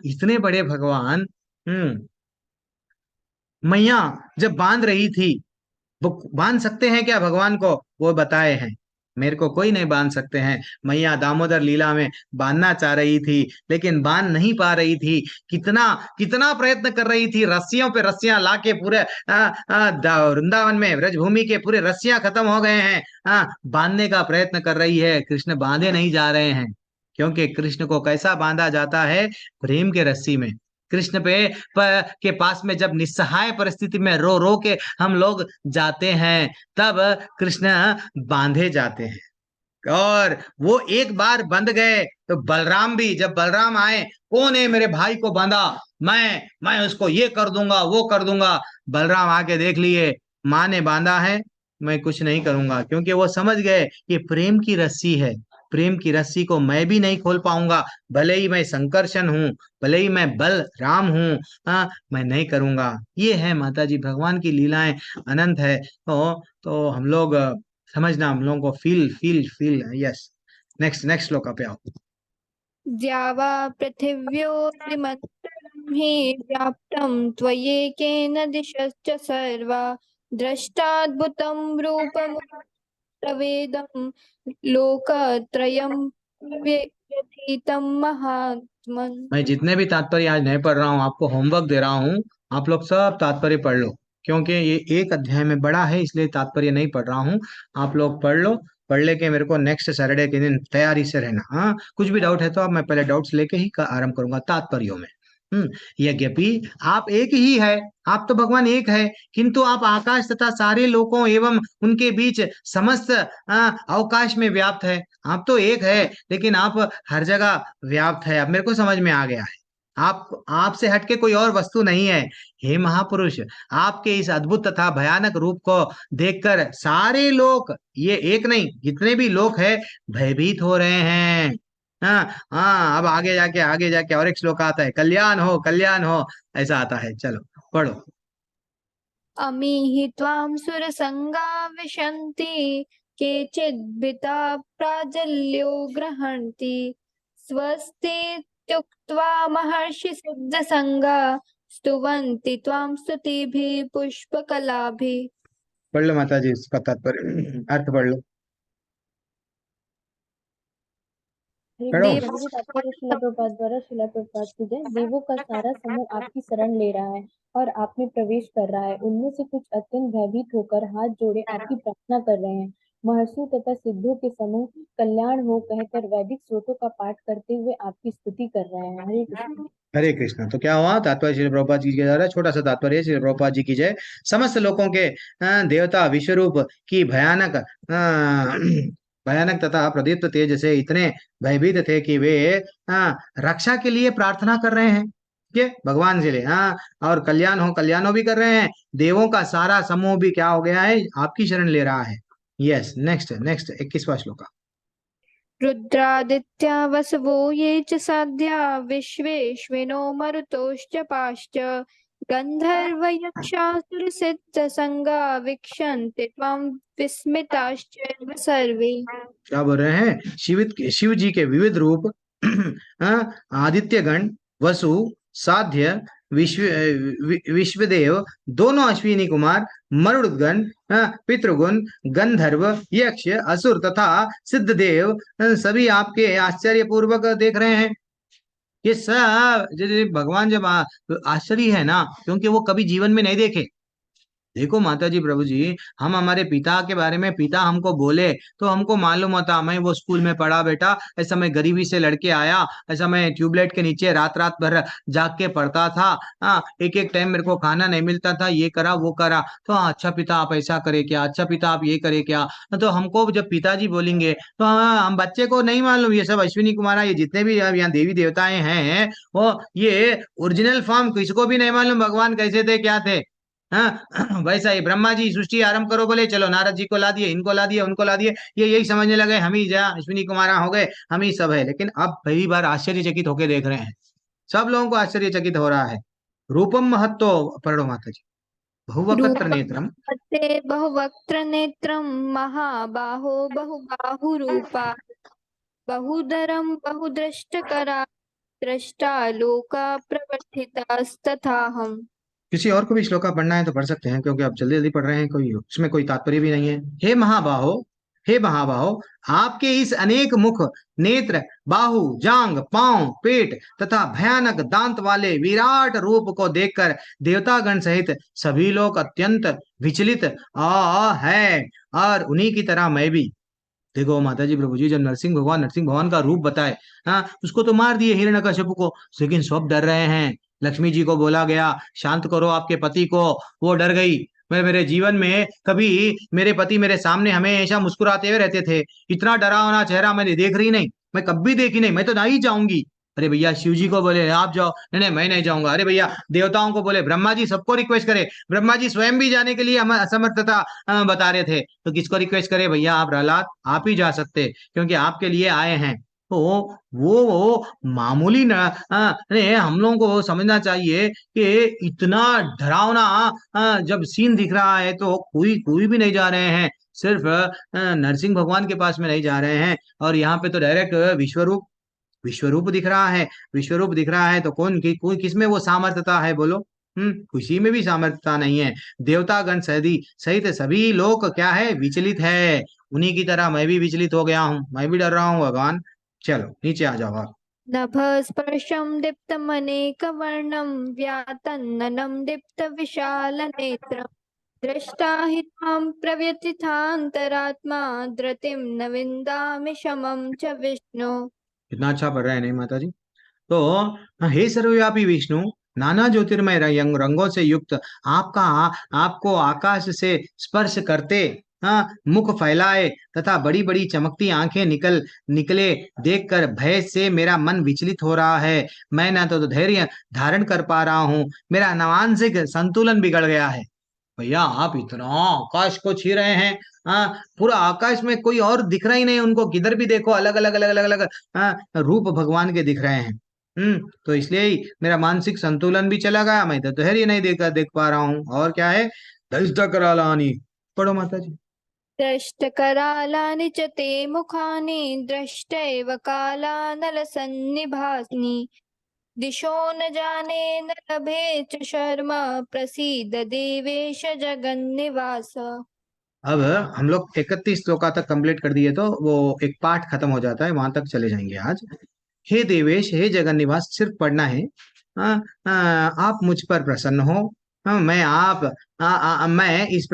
इतने बड़े भगवान, मैया जब बांध रही थी, वो बांध सकते हैं क्या भगवान को? वो बताए हैं मेरे को कोई नहीं बांध सकते हैं। मैया दामोदर लीला में बांधना चाह रही थी लेकिन बांध नहीं पा रही थी। कितना कितना प्रयत्न कर रही थी, रस्सियों पे रस्सियां लाके पूरे वृंदावन में ब्रजभूमि के पूरे रस्सियां खत्म हो गए हैं। बांधने का प्रयत्न कर रही है, कृष्ण बांधे नहीं जा रहे हैं। क्योंकि कृष्ण को कैसा बांधा जाता है? प्रेम के रस्सी में। कृष्ण के पास में जब निस्सहाय परिस्थिति में रो रो के हम लोग जाते हैं, तब कृष्ण बांधे जाते हैं। और वो एक बार बंध गए तो बलराम भी, जब बलराम आए, कौन है मेरे भाई को बांधा? मैं उसको ये कर दूंगा, वो कर दूंगा। बलराम आके देख लिए, माँ ने बांधा है, मैं कुछ नहीं करूंगा। क्योंकि वो समझ गए ये प्रेम की रस्सी है, प्रेम की रस्सी को मैं भी नहीं खोल पाऊंगा। भले ही मैं संकर्षण हूँ, भले ही मैं बल राम हूँ, मैं नहीं करूंगा। ये है माता जी, भगवान की लीलाएं अनंत है। तो हम लोग समझना, हम लोगों को feel feel feel. Yes, next next श्लोक पे आओ। द्यावा पृथिव्योरिमन्तरं हि व्याप्तं त्वयेकेन दिशश्च सर्वा द्रष्टाद्भुतं रूपमुग्रवेदं लोकत्रयं व्यथितं महात्मन्। मैं जितने भी तात्पर्य आज नहीं पढ़ रहा हूँ, आपको होमवर्क दे रहा हूँ, आप लोग सब तात्पर्य पढ़ लो। क्योंकि ये एक अध्याय में बड़ा है, इसलिए तात्पर्य नहीं पढ़ रहा हूँ। आप लोग पढ़ लो पढ़ लेके मेरे को नेक्स्ट सैटरडे के दिन तैयारी से रहना। हाँ, कुछ भी डाउट है तो अब मैं पहले डाउट्स लेके ही आरंभ करूंगा तात्पर्यों में। यद्यपि आप एक ही है, आप तो भगवान एक है, किंतु आप आकाश तथा सारे लोकों एवं उनके बीच समस्त अवकाश में व्याप्त है। आप तो एक है, लेकिन आप हर जगह व्याप्त है। अब मेरे को समझ में आ गया है, आप आपसे हटके कोई और वस्तु नहीं है। हे महापुरुष, आपके इस अद्भुत तथा भयानक रूप को देखकर सारे लोग, ये एक नहीं जितने भी लोग हैं, भयभीत हो रहे हैं। हाँ हाँ, अब आगे जाके और एक श्लोक आता है, कल्याण हो, ऐसा आता है। चलो पढ़ो। अमीहि त्वां सुरसंगा विशन्ति केचिद्भीता प्राजल्यो गृह्णन्ति स्वस्तीत्युक्त्वा महर्षि सिद्धसंगा स्तुवन्ति त्वां स्तुतिभिः पुष्पकलाभिः। पढ़ लो माता जी, इसका तात्पर्य अर्थ पढ़ लो। हरे पढ़ो। कृष्ण जी, तात्पर्य शिला प्रभुपाद द्वारा शिला प्रभुपाद की जय। देवों का सारा समूह आपकी शरण ले रहा है और आप में प्रवेश कर रहा है। उनमें से कुछ अत्यंत भयभीत होकर हाथ जोड़े आपकी प्रार्थना कर रहे हैं। महर्षियों तथा सिद्धों के समूह कल्याण हो कहकर वैदिक स्रोतों का पाठ करते हुए आपकी स्तुति कर रहे हैं। हरे कृष्ण। हरे कृष्ण। तो क्या हुआ? तात्पर्य श्री प्रभुपाद जी की जा रहा है, छोटा सा तात्पर्य श्री प्रभुपाद जी की जय। समस्त लोगों के देवता विश्वरूप की भयानक तथा प्रदीप्त तेज से इतने भयभीत थे कि वे रक्षा के लिए प्रार्थना कर रहे हैं, ठीक है, भगवान से ले। हाँ, और कल्याण हो भी कर रहे हैं। देवों का सारा समूह भी क्या हो गया है? आपकी शरण ले रहा है। यस, नेक्स्ट 21वां श्लोक। रुद्रादित्या वसवो ये च साध्या विश्वेश्विनो मरुतोश्च पाश्च गन्धर्वयक्षासुरसिद्धसंगा वीक्षन्ते त्वां विस्मिताश्चैव सर्वे। क्या बोल रहे हैं? शिव जी के विविध रूप आदित्यगण, वसु, साध्य, विश्वदेव, दोनों अश्विनी कुमार, मरुदगण, पितृगुण, गंधर्व, यक्ष, असुर तथा सिद्धदेव सभी आपके आश्चर्य पूर्वक देख रहे हैं। ये सब भगवान जब आश्चर्य है ना, क्योंकि वो कभी जीवन में नहीं देखे। देखो माता जी, प्रभु जी, हम हमारे पिता के बारे में, पिता हमको बोले तो हमको मालूम होता, मैं वो स्कूल में पढ़ा बेटा, ऐसा मैं गरीबी से लड़के आया, ऐसा मैं ट्यूबलाइट के नीचे रात रात भर जाग के पढ़ता था। हाँ, एक टाइम मेरे को खाना नहीं मिलता था, ये करा वो करा। तो हाँ, अच्छा पिता आप ऐसा करे क्या, अच्छा पिता आप ये करे क्या। तो हमको जब पिताजी बोलेंगे तो हाँ, हम बच्चे को नहीं मालूम ये सब अश्विनी कुमारा, ये जितने भी यहाँ देवी देवताएं हैं, वो ये ओरिजिनल फॉर्म किसको भी नहीं मालूम भगवान कैसे थे, क्या थे। हाँ, वैसा ही ब्रह्मा जी सृष्टि आरंभ करो बोले, चलो नारद जी को ला दिए, इनको ला दिए, उनको ला दिए, ये यही समझने लगे हम ही जा अश्विनी कुमारा हो गए, हम ही सब है। लेकिन अब पहली बार आश्चर्यचकित होके देख रहे हैं, सब लोगों को आश्चर्यचकित हो रहा है। रूपम महत्व पढ़ो माता जी। बहुवक्त्र नेत्रम। रूपं बहुवक्त्र नेत्रं महाबाहो बहुबाहुरूपा बहुधरं बहुदृष्टकरा दृष्टा लोका प्रवर्तितास्तथाहम्। किसी और को भी श्लोका पढ़ना है तो पढ़ सकते हैं, क्योंकि आप जल्दी जल्दी पढ़ रहे हैं, कोई उसमें कोई तात्पर्य भी नहीं है। हे महाबाहो, आपके इस अनेक मुख, नेत्र, बाहु, जांग, पांव, पेट तथा भयानक दांत वाले विराट रूप को देखकर देवतागण सहित सभी लोग अत्यंत विचलित है, और उन्हीं की तरह मैं भी। देखो माता जी, प्रभु जी, जब नरसिंह भगवान का रूप बताए, हाँ, उसको तो मार दिए हिरण्यकश्यप को, लेकिन सब डर रहे हैं। लक्ष्मी जी को बोला गया शांत करो आपके पति को, वो डर गई। मैं मेरे जीवन में कभी मेरे पति मेरे सामने हमेशा मुस्कुराते हुए रहते थे, इतना डरावना चेहरा मैंने देख रही नहीं, मैं कभी देखी नहीं, मैं तो नहीं जाऊंगी। अरे भैया, शिव जी को बोले आप जाओ, नहीं नहीं मैं नहीं जाऊंगा। अरे भैया, देवताओं को बोले, ब्रह्मा जी सबको रिक्वेस्ट करे, ब्रह्मा जी स्वयं भी जाने के लिए हम असमर्थता बता रहे थे, तो किसको रिक्वेस्ट करे? भैया आप प्रहलाद, आप ही जा सकते, क्योंकि आपके लिए आए हैं। तो वो मामूली न ने हम लोगों को समझना चाहिए कि इतना डरावना जब सीन दिख रहा है तो कोई भी नहीं जा रहे हैं, सिर्फ नरसिंह भगवान के पास में नहीं जा रहे हैं, और यहाँ पे तो डायरेक्ट विश्वरूप दिख रहा है। विश्वरूप दिख रहा है तो कोई किसमें वो सामर्थ्यता है बोलो? किसी में भी सामर्थ्यता नहीं है। देवतागण सहित सभी लोग क्या है? विचलित है। उन्हीं की तरह मैं भी विचलित हो गया हूँ, मैं भी डर रहा हूँ भगवान। चलो नीचे आ जाओ आप। नभस्पर्शं दीप्तमनेकवर्णं व्यातन्ननं दीप्तविशालनेत्रं दृष्टा हि त्वां प्रव्यथितान्तरात्मा धृतिं न विन्दामि शमं च विष्णु। कितना अच्छा पढ़ रहे हैं नहीं माता जी। तो हे सर्वव्यापी विष्णु, नाना ज्योतिर्मय रंगों से युक्त आपका आपको आकाश से स्पर्श करते, मुख फैलाए तथा बड़ी बड़ी चमकती आंखें निकले देखकर भय से मेरा मन विचलित हो रहा है। मैं ना तो धैर्य धारण कर पा रहा हूँ, मेरा मानसिक संतुलन बिगड़ गया है। भैया आप इतना आकाश को छी रहे हैं, पूरा आकाश में कोई और दिख रहा ही नहीं उनको, किधर भी देखो अलग अलग अलग अलग अलग रूप भगवान के दिख रहे हैं। तो इसलिए ही मेरा मानसिक संतुलन भी चला गया, मैं तो धैर्य नहीं देख पा रहा हूँ। और क्या है, दृष्ट करालानी, पढ़ो माता जी। दृष्टकरालानि च ते मुखानि दृष्टैव कालानलसन्निभानि दिशो न जाने न लभे च शर्मा प्रसीद देवेश जगन्निवास। अब हम लोग 31 श्लोका तक कंप्लीट कर दिए तो वो एक पार्ट खत्म हो जाता है, वहां तक चले जाएंगे आज। हे देवेश, हे जगन निवास, सिर्फ पढ़ना है। आप मुझ पर प्रसन्न हो। मैं आप मैं इस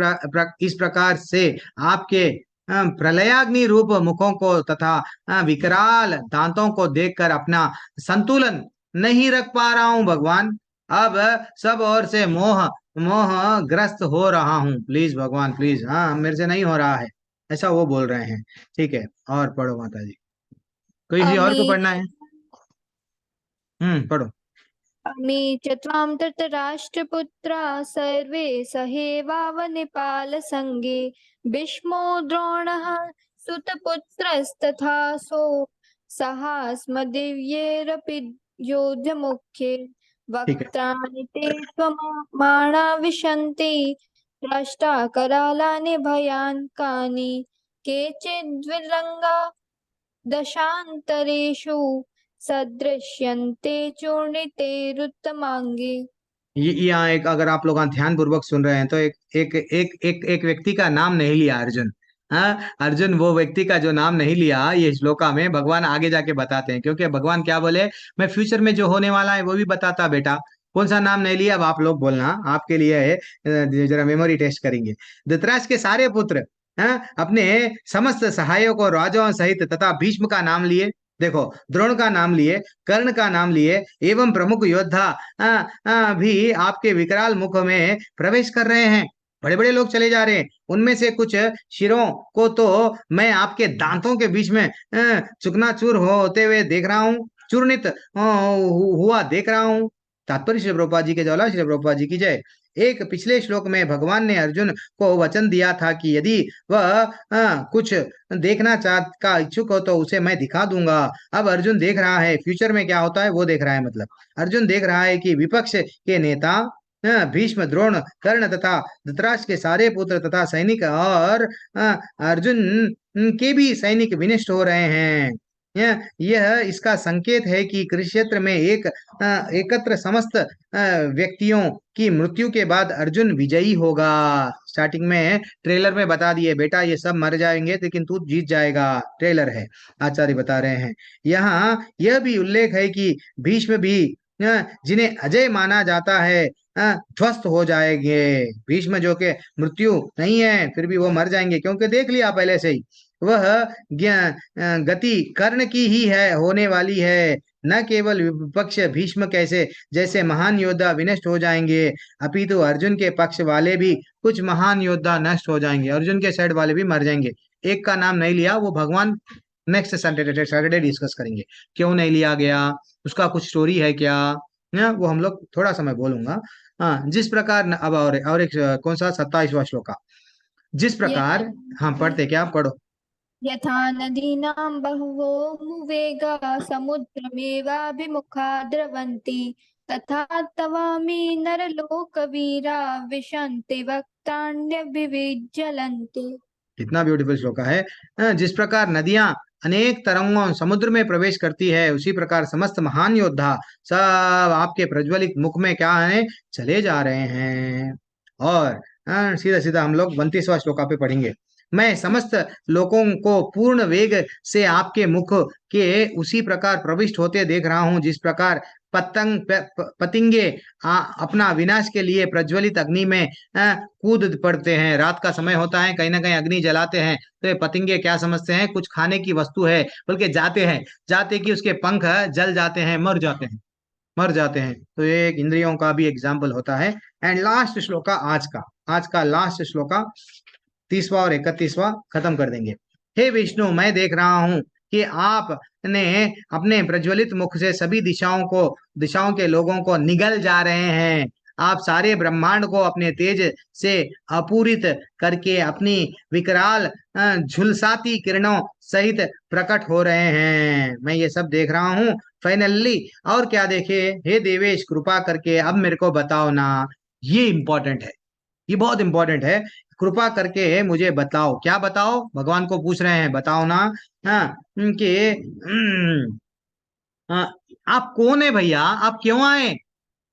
प्रकार से आपके प्रलयाग्नि रूप मुखों को तथा विकराल दांतों को देखकर अपना संतुलन नहीं रख पा रहा हूँ भगवान। अब सब ओर से मोह मोह ग्रस्त हो रहा हूँ, प्लीज भगवान प्लीज, हाँ मेरे से नहीं हो रहा है, ऐसा वो बोल रहे हैं। ठीक है, और पढ़ो माता जी, कोई किसी और को अमी पढ़ना है? पढ़ो। अमी च त्वां धृतराष्ट्रपुत्रा सर्वे सहेवावनिपालसङ्गे भीष्मो द्रोणः सुतपुत्रस्तथासो सहास्मदिव्यैरपि योधमुख्ये ठीक है, वक्त्राणि ते त्वमाणा विशन्ति दृष्टा करालानि भयानकानि केचिद्विरङ्गा दशान्तरेषु सदृश्यन्ते चूर्णितैरुत्तमाङ्गे। ये यहाँ एक, अगर आप लोग ध्यान पूर्वक सुन रहे हैं तो एक एक एक एक एक व्यक्ति का नाम नहीं लिया अर्जुन। अर्जुन वो व्यक्ति का जो नाम नहीं लिया ये श्लोका में भगवान आगे जाके बताते हैं, क्योंकि भगवान क्या बोले, मैं फ्यूचर में जो होने वाला है वो भी बताता बेटा। कौन सा नाम नहीं लिया अब आप लोग बोलना, आपके लिए है, जरा मेमोरी टेस्ट करेंगे। धृतराष्ट्र के सारे पुत्र अपने समस्त सहायकों राजाओं सहित तथा भीष्म का नाम लिए, देखो द्रोण का नाम लिए, कर्ण का नाम लिए, एवं प्रमुख योद्धा भी आपके विकराल मुख में प्रवेश कर रहे हैं। बड़े बड़े लोग चले जा रहे हैं, उनमें से कुछ शिरों को तो मैं आपके दांतों के बीच में चुकनाचूर होते हुए देख रहा हूँ, चूर्णित हुआ देख रहा हूँ। तात्पर्य श्री प्रभुपाद जी के जवाला, श्री प्रभुपाद जी की जय। एक पिछले श्लोक में भगवान ने अर्जुन को वचन दिया था कि यदि वह कुछ देखना चाह का इच्छुक हो तो उसे मैं दिखा दूंगा। अब अर्जुन देख रहा है फ्यूचर में क्या होता है, वो देख रहा है। मतलब अर्जुन देख रहा है कि विपक्ष के नेता भीष्म, द्रोण, कर्ण तथा धृतराष्ट्र के सारे पुत्र तथा सैनिक और अर्जुन के भी सैनिक विनष्ट हो रहे हैं। यह इसका संकेत है कि कुरुक्षेत्र में एकत्र समस्त व्यक्तियों की मृत्यु के बाद अर्जुन विजयी होगा। स्टार्टिंग में ट्रेलर में बता दिए बेटा ये सब मर जाएंगे लेकिन तू जीत जाएगा, ट्रेलर है, आचार्य बता रहे हैं। यहाँ यह भी उल्लेख है कि भीष्म भी जिन्हें अजय माना जाता है ध्वस्त हो जाएंगे। भीष्म जो के मृत्यु नहीं है फिर भी वो मर जाएंगे, क्योंकि देख लिया पहले से ही वह गति कर्ण की ही है, होने वाली है। न केवल विपक्ष भीष्म कैसे जैसे महान योद्धा विनष्ट हो जाएंगे, अपितु अर्जुन के पक्ष वाले भी कुछ महान योद्धा नष्ट हो जाएंगे, अर्जुन के साइड वाले भी मर जाएंगे। एक का नाम नहीं लिया, वो भगवान नेक्स्ट सैटरडे डिस्कस करेंगे क्यों नहीं लिया गया, उसका कुछ स्टोरी है क्या, वो हम लोग थोड़ा समय बोलूंगा। हाँ, जिस प्रकार अब और एक कौन सा 27वां श्लोक का, जिस प्रकार, हाँ पढ़ते क्या, पढ़ो। यथा नदीनां बहवोमुवेगाः समुद्रमेवाभिमुखा द्रवन्ति तथा तवामि नरलोकवीरा विशन्ति वक्त्राण्यभिविज्ज्वलन्ति। कितना ब्यूटीफुल श्लोक है। जिस प्रकार नदियां अनेक तरंगों समुद्र में प्रवेश करती है, उसी प्रकार समस्त महान योद्धा सब आपके प्रज्वलित मुख में क्या है, चले जा रहे हैं। और सीधा सीधा हम लोग 32वां श्लोका पे पढ़ेंगे। मैं समस्त लोगों को पूर्ण वेग से आपके मुख के उसी प्रकार प्रविष्ट होते देख रहा हूं जिस प्रकार पतंगे अपना विनाश के लिए प्रज्वलित अग्नि में कूद पड़ते हैं। रात का समय होता है, कहीं ना कहीं अग्नि जलाते हैं, तो ये पतंगे क्या समझते हैं, कुछ खाने की वस्तु है, बल्कि जाते हैं, जाते कि उसके पंख जल जाते हैं, मर जाते हैं। तो ये एक इंद्रियों का भी एग्जाम्पल होता है। एंड लास्ट श्लोका आज का लास्ट श्लोका 30वां और 31वां खत्म कर देंगे। हे विष्णु, मैं देख रहा हूं कि आपने अपने प्रज्वलित मुख से सभी दिशाओं के लोगों को निगल जा रहे हैं। आप सारे ब्रह्मांड को अपने तेज से अपूरित करके अपनी विकराल झुलसाती किरणों सहित प्रकट हो रहे हैं। मैं ये सब देख रहा हूँ। फाइनली और क्या देखे, हे देवेश, कृपा करके अब मेरे को बताओ ना। ये इंपॉर्टेंट है, ये बहुत इंपॉर्टेंट है। कृपा करके मुझे बताओ, क्या बताओ, भगवान को पूछ रहे हैं, बताओ ना। हाँ, कि हाँ, आप कौन है भैया, आप क्यों आए,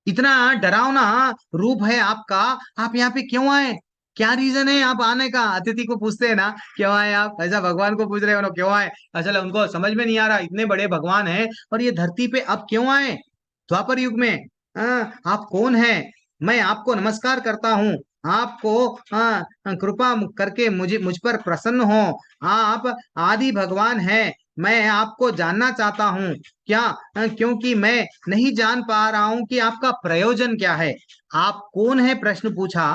इतना डरावना रूप है आपका, आप यहाँ पे क्यों आए, क्या रीजन है आप आने का। अतिथि को पूछते हैं ना क्यों आए आप, ऐसा भगवान को पूछ रहे हो क्यों आए। असल उनको समझ में नहीं आ रहा, इतने बड़े भगवान हैं और ये धरती पे अब क्यों आए द्वापर युग में। आप कौन है, मैं आपको नमस्कार करता हूँ, आपको कृपा करके मुझ पर प्रसन्न हो। आप आदि भगवान हैं, मैं आपको जानना चाहता हूँ, क्या क्योंकि मैं नहीं जान पा रहा हूं कि आपका प्रयोजन क्या है। आप कौन है प्रश्न पूछा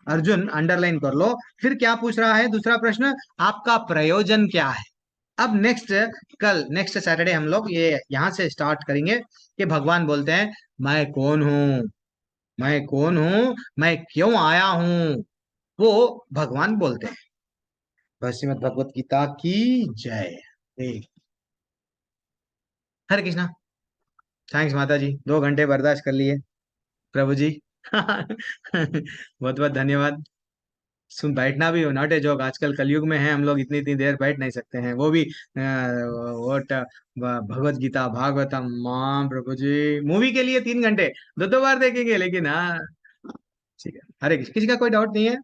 अर्जुन, अंडरलाइन कर लो। फिर क्या पूछ रहा है दूसरा प्रश्न, आपका प्रयोजन क्या है। अब नेक्स्ट सैटरडे हम लोग ये यहां से स्टार्ट करेंगे कि भगवान बोलते हैं मैं कौन हूं, मैं कौन हूं, मैं क्यों आया हूं, वो भगवान बोलते हैं। बस श्रीमद भगवत गीता की जय। हरे कृष्णा। थैंक्स माता जी, 2 घंटे बर्दाश्त कर लिए प्रभु जी। बहुत बहुत धन्यवाद। सुन, बैठना भी नॉट ए जोक, आजकल कलयुग में है हम लोग, इतनी इतनी देर बैठ नहीं सकते हैं, वो भी वोट भगवत गीता भागवतम मां प्रभु जी। मूवी के लिए 3 घंटे, दो दो बार देखेंगे, लेकिन हाँ ठीक है। हरे कृष्ण। किसी का कोई डाउट नहीं है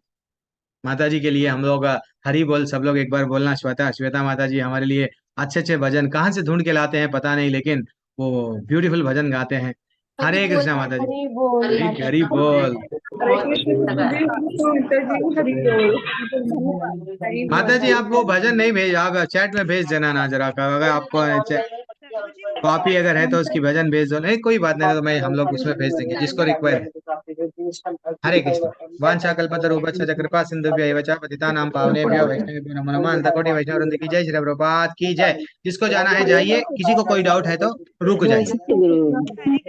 माता जी के लिए हम लोग हरि बोल, सब लोग एक बार बोलना। श्वेता माता जी हमारे लिए अच्छे अच्छे भजन कहाँ से ढूंढ के लाते हैं पता नहीं, लेकिन वो ब्यूटीफुल भजन गाते हैं। हरि हरे बोल कृष्णा माता जी। हरि बोल हरे माता हरि जी। बोल। हरे बहुत कृष्ण अच्छा प्रभु लगा। जी, सुनते जी हरि बोल। धन्यवाद। हरि बोल। माता जी आपको भजन नहीं भेज, आप चैट में भेज देना ना जरा, अगर आपको प्रभु जी मुझे कॉपी एक अगर है तो डाउट उसकी भजन भेज दो, नहीं कोई बात नहीं, तो मैं हम लोग उसमें भेज देंगे जिसको रिक्वायर है। हरे कृष्ण। वांछा कल्पतरुभ्यश्च च कृपा सिंधुभ्य एव च पतितानां पावनेभ्यो वैष्णवेभ्यो नमो नमः। अंत कोटि वैष्णव वृंद की जय, श्री प्रभुपाद की जय। जिसको जाना है जाइए, किसी को कोई डाउट है तो रुक जाइए। हरे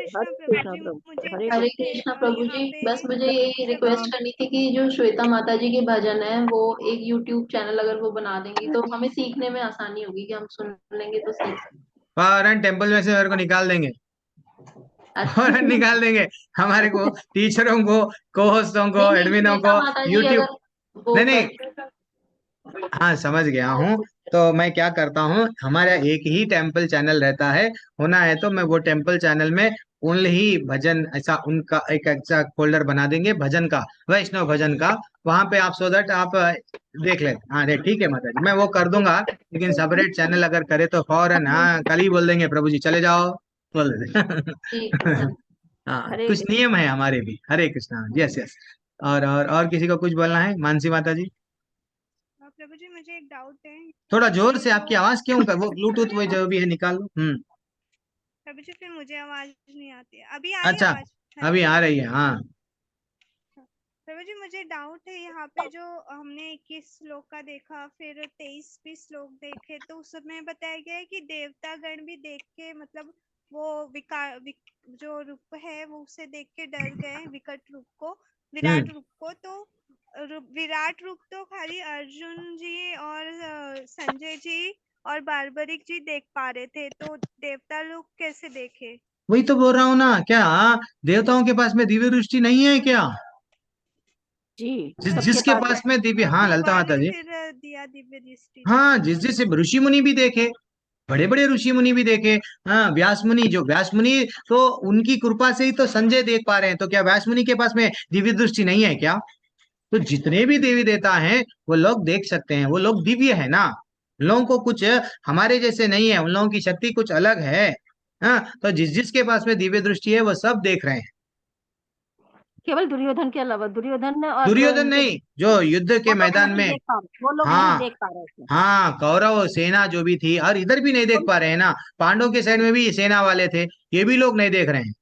कृष्णा प्रभु जी मुझे एक हरे डाउट है कृष्णा प्रभु यहाँ जी, पे बस मुझे ये रिक्वेस्ट करनी थी कि जो श्वेता माता जी के भजन है वो एक यूट्यूब चैनल अगर वो बना देंगी तो हमें सीखने में आसानी होगी, कि हम सुन लेंगे तो सीख सकते। फौरन टेम्पल में से मेरे को निकाल देंगे, अच्छा। फौरन निकाल देंगे हमारे को, टीचरों को, को होस्टों को, नहीं नहीं, एडमिनों श्वेता को, माता जी यूट्यूब। अगर वो नहीं नहीं, कर। हाँ समझ गया हूँ। तो मैं क्या करता हूँ, हमारा एक ही टेम्पल चैनल रहता है, होना है तो मैं वो टेम्पल चैनल में ओनली ही भजन, ऐसा उनका एक ऐसा फोल्डर बना देंगे भजन का, वैष्णव भजन का। वहां पे आप सो दैट आप देख ले। हाँ रे ठीक है माता जी, मैं वो कर दूंगा। लेकिन सेपरेट चैनल अगर करे तो फौरन हाँ कल ही बोल देंगे प्रभु जी चले जाओ, बोल ठीक है, देंगे। धन्यवाद। हाँ हरे कुछ नियम है हमारे भी। हरे कृष्णा। Yes yes. और किसी को कुछ बोलना है, मानसी माता जी। प्रभु जी मुझे एक डाउट है थोड़ा यहाँ जोर पे से, आपकी जो आवाज क्यों कर, वो ब्लूटूथ वो जो भी है निकाल लो। प्रभु जी फिर मुझे आवाज नहीं आती है, अभी आ रही है अच्छा, आवाज। हेलो। अभी आ रही है हाँ। प्रभु जी मुझे डाउट है यहाँ पे जो हमने 21 श्लोक का देखा, फिर 23 भी श्लोक देखे, तो उसमें बताया गया है कि देवता गण भी देख के मतलब वो जो रूप है वो उसे देख के डर गए, विकट रूप को, विराट हम्म रूप को। तो विराट रूप तो खाली अर्जुन जी और संजय जी और बार्बरिक जी देख पा रहे थे, तो देवता लोग कैसे देखे। वही तो बोल रहा हूँ ना, क्या देवताओं के पास में दिव्य दृष्टि नहीं है क्या। जी सबके जिसके पास पास में दिव्य, तो हाँ ललिता भगवान माता ने जी। फिर दिया दिव्य दृष्टि तो। हाँ जिस ऋषि मुनि भी देखे, बड़े बड़े ऋषि मुनि भी देखे। हाँ व्यास मुनि, जो व्यास मुनि, तो उनकी कृपा से ही तो संजय देख पा रहे हैं, तो क्या व्यास मुनि के पास में दिव्य दृष्टि नहीं है क्या। तो जितने भी देवी देवता हैं वो लोग देख सकते हैं, वो लोग दिव्य है ना, उन लोगों को कुछ हमारे जैसे नहीं है, उन लोगों की शक्ति कुछ अलग है। हाँ, तो जिस जिसके पास में दिव्य दृष्टि है वो सब देख रहे हैं। केवल दुर्योधन के अलावा, दुर्योधन और दुर्योधन इनके, नहीं, जो युद्ध के वो लोग मैदान नहीं में। देख पा रहे, वो लोग नहीं हाँ, देख पा रहे थे। हाँ, कौरव सेना जो भी थी, और इधर भी नहीं देख पा रहे हैं ना, पांडव के साइड में भी सेना वाले थे, ये भी लोग नहीं देख रहे हैं।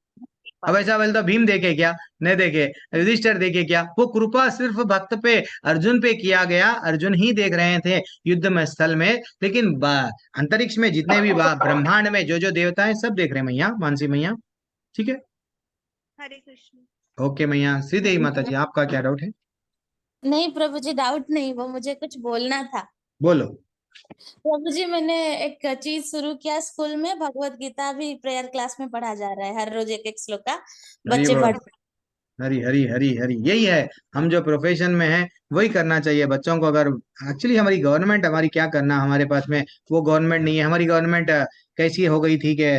पा अब रहे ऐसा बोले तो भीम देखे क्या, नहीं देखे, युधिष्ठिर देखे क्या, वो कृपा सिर्फ भक्त पे, अर्जुन पे किया गया, अर्जुन ही देख रहे थे युद्ध में स्थल में। लेकिन अंतरिक्ष में जितने भी ब्रह्मांड में जो जो देवता है सब देख रहे हैं मैया, मानसी मैया। ठीक है, हरे कृष्ण। ओके मैया। श्रीदेवी माता जी, आपका क्या डाउट है? नहीं प्रभु जी, डाउट नहीं, वो मुझे कुछ बोलना था। बोलो। प्रभु जी, मैंने एक चीज शुरू किया स्कूल में, भगवत गीता भी प्रेयर क्लास में पढ़ा जा रहा है, हर रोज एक एक श्लोक का हरी बच्चे बोल, पढ़। हरी हरी हरी हरी, यही है, हम जो प्रोफेशन में हैं वही करना चाहिए बच्चों को। अगर एक्चुअली हमारी गवर्नमेंट, हमारी क्या करना, हमारे पास में वो गवर्नमेंट नहीं है। हमारी गवर्नमेंट कैसी हो गई थी कि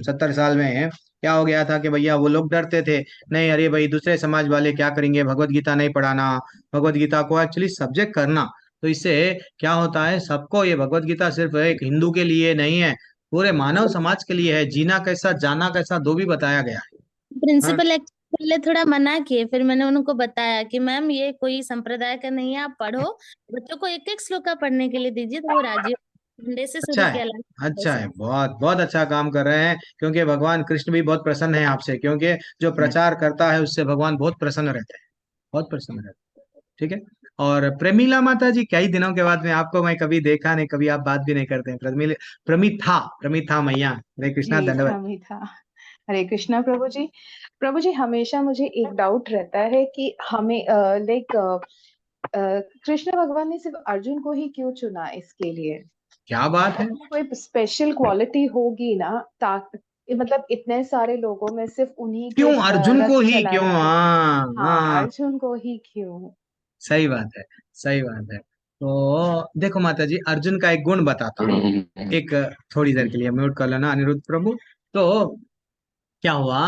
70 साल में क्या हो गया था कि भैया वो लोग डरते थे, नहीं अरे भाई दूसरे समाज वाले क्या करेंगे, भगवत गीता नहीं पढ़ाना, भगवत गीता को एक्चुअली सब्जेक्ट करना। तो इससे क्या होता है, सबको ये भगवत गीता सिर्फ एक हिंदू के लिए नहीं है, पूरे मानव समाज के लिए है। जीना कैसा, जाना कैसा, दो भी बताया गया है। हाँ, प्रिंसिपल पहले थोड़ा मना किए, फिर मैंने उनको बताया कि मैम ये कोई संप्रदाय का नहीं है, आप पढ़ो, बच्चों को एक एक श्लोक का पढ़ने के लिए दीजिए, तो वो राजी हो। मंडे से अच्छा शुरू है, किया अच्छा है, लास्ट। बहुत बहुत अच्छा काम कर रहे हैं, क्योंकि भगवान कृष्ण भी बहुत प्रसन्न है आपसे, क्योंकि जो प्रचार करता है उससे भगवान बहुत प्रसन्न रहते हैं, बहुत प्रसन्न रहते हैं। ठीक है। और प्रमीला माता जी, कई दिनों के बाद में आपको मैं कभी देखा नहीं, कभी आप बात भी नहीं करते हैं। प्रमिथा, प्रमिथा मैया, हरे कृष्णा, जी दंडवत। प्रमिता। हरे कृष्णा प्रभु जी। प्रभु जी, हमेशा मुझे एक डाउट रहता है कि हमें लाइक कृष्ण भगवान ने सिर्फ अर्जुन को ही क्यों चुना इसके लिए? क्या बात है, उसमें कोई स्पेशल क्वालिटी होगी ना, ताकि मतलब इतने सारे लोगों में सिर्फ उन्हीं के क्यों अर्जुन रथ को ही क्यों? चलाने के। हाँ हाँ, हाँ, अर्जुन को ही क्यों? सही बात है, सही बात है। तो देखो माता जी, अर्जुन का एक गुण बताता हूँ, एक थोड़ी देर के लिए म्यूट कर लेना अनिरुद्ध प्रभु। तो क्या हुआ,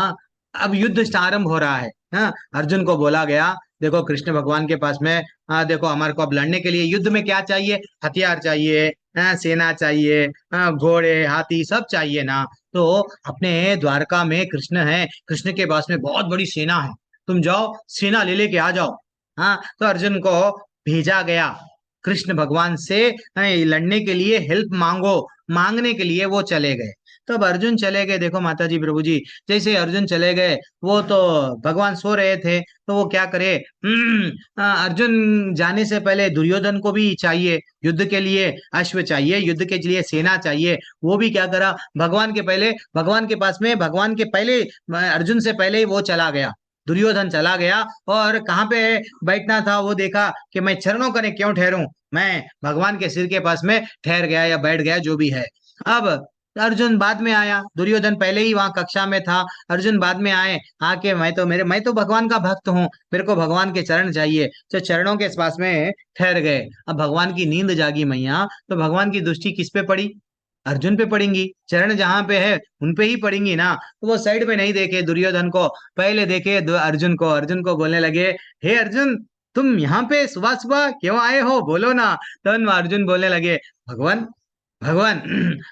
अब युद्ध आरंभ हो रहा है। हाँ, अर्जुन को बोला गया, देखो कृष्ण भगवान के पास में, हाँ देखो हमारे को अब लड़ने के लिए युद्ध में क्या चाहिए, हथियार चाहिए, हाँ, सेना चाहिए, हाँ, घोड़े हाथी सब चाहिए ना। तो अपने द्वारका में कृष्ण है, कृष्ण के पास में बहुत बड़ी सेना है, तुम जाओ सेना ले लेके आ जाओ। हाँ, तो अर्जुन को भेजा गया कृष्ण भगवान से, हाँ, ये लड़ने के लिए हेल्प मांगो, मांगने के लिए वो चले गए। तब अर्जुन चले गए, देखो माता जी प्रभु जी, जैसे अर्जुन चले गए, वो तो भगवान सो रहे थे, तो वो क्या करे, अर्जुन जाने से पहले दुर्योधन को भी चाहिए युद्ध के लिए, अश्व चाहिए युद्ध के लिए, सेना चाहिए। वो भी क्या करा, भगवान के पहले, भगवान के पास में, भगवान के पहले, अर्जुन से पहले ही वो चला गया, दुर्योधन चला गया। और कहाँ पे बैठना था वो देखा कि मैं चरणों कने क्यों ठहरूं, मैं भगवान के सिर के पास में ठहर गया या बैठ गया, जो भी है। अब अर्जुन बाद में आया, दुर्योधन पहले ही वहां कक्षा में था, अर्जुन बाद में आए, आके मैं तो भगवान का भक्त हूँ, मेरे को भगवान के चरण चाहिए, तो चरणों के पास में ठहर गए। अब भगवान की नींद जागी मैया, तो भगवान की दृष्टि किस पे पड़ी, अर्जुन पे पड़ेंगी, चरण जहां पे है उन पे ही पड़ेंगी ना। तो वो साइड में नहीं देखे दुर्योधन को, पहले देखे अर्जुन को, अर्जुन को बोलने लगे, हे अर्जुन, तुम यहाँ पे सुबह सुबह क्यों आए हो, बोलो ना। तो अर्जुन बोलने लगे, भगवान, भगवान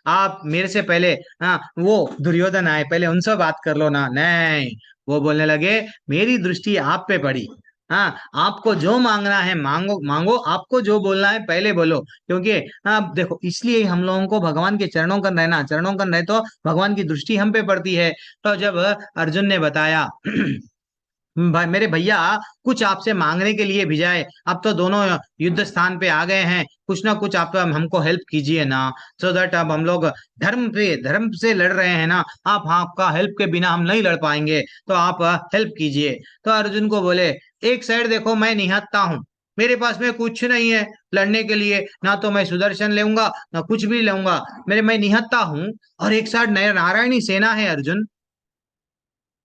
आप मेरे से पहले, हाँ वो दुर्योधन आए, पहले उनसे बात कर लो ना। नहीं, वो बोलने लगे, मेरी दृष्टि आप पे पड़ी, हाँ आपको जो मांगना है मांगो, मांगो, आपको जो बोलना है पहले बोलो, क्योंकि हाँ देखो, इसलिए हम लोगों को भगवान के चरणों का रहना, चरणों का रहे तो भगवान की दृष्टि हम पे पड़ती है। तो जब अर्जुन ने बताया भाई मेरे भैया कुछ आपसे मांगने के लिए भिजाए, अब तो दोनों युद्ध स्थान पे आ गए हैं, कुछ ना कुछ आप हमको हेल्प कीजिए ना, सो दैट अब हम लोग धर्म से लड़ रहे हैं ना, आप आपका हेल्प के बिना हम नहीं लड़ पाएंगे, तो आप हेल्प कीजिए। तो अर्जुन को बोले, एक साइड देखो मैं निहत्था हूँ, मेरे पास में कुछ नहीं है लड़ने के लिए, ना तो मैं सुदर्शन लेऊंगा ना कुछ भी लूंगा, मैं निहत्था हूँ, और एक साइड नारायणी सेना है अर्जुन।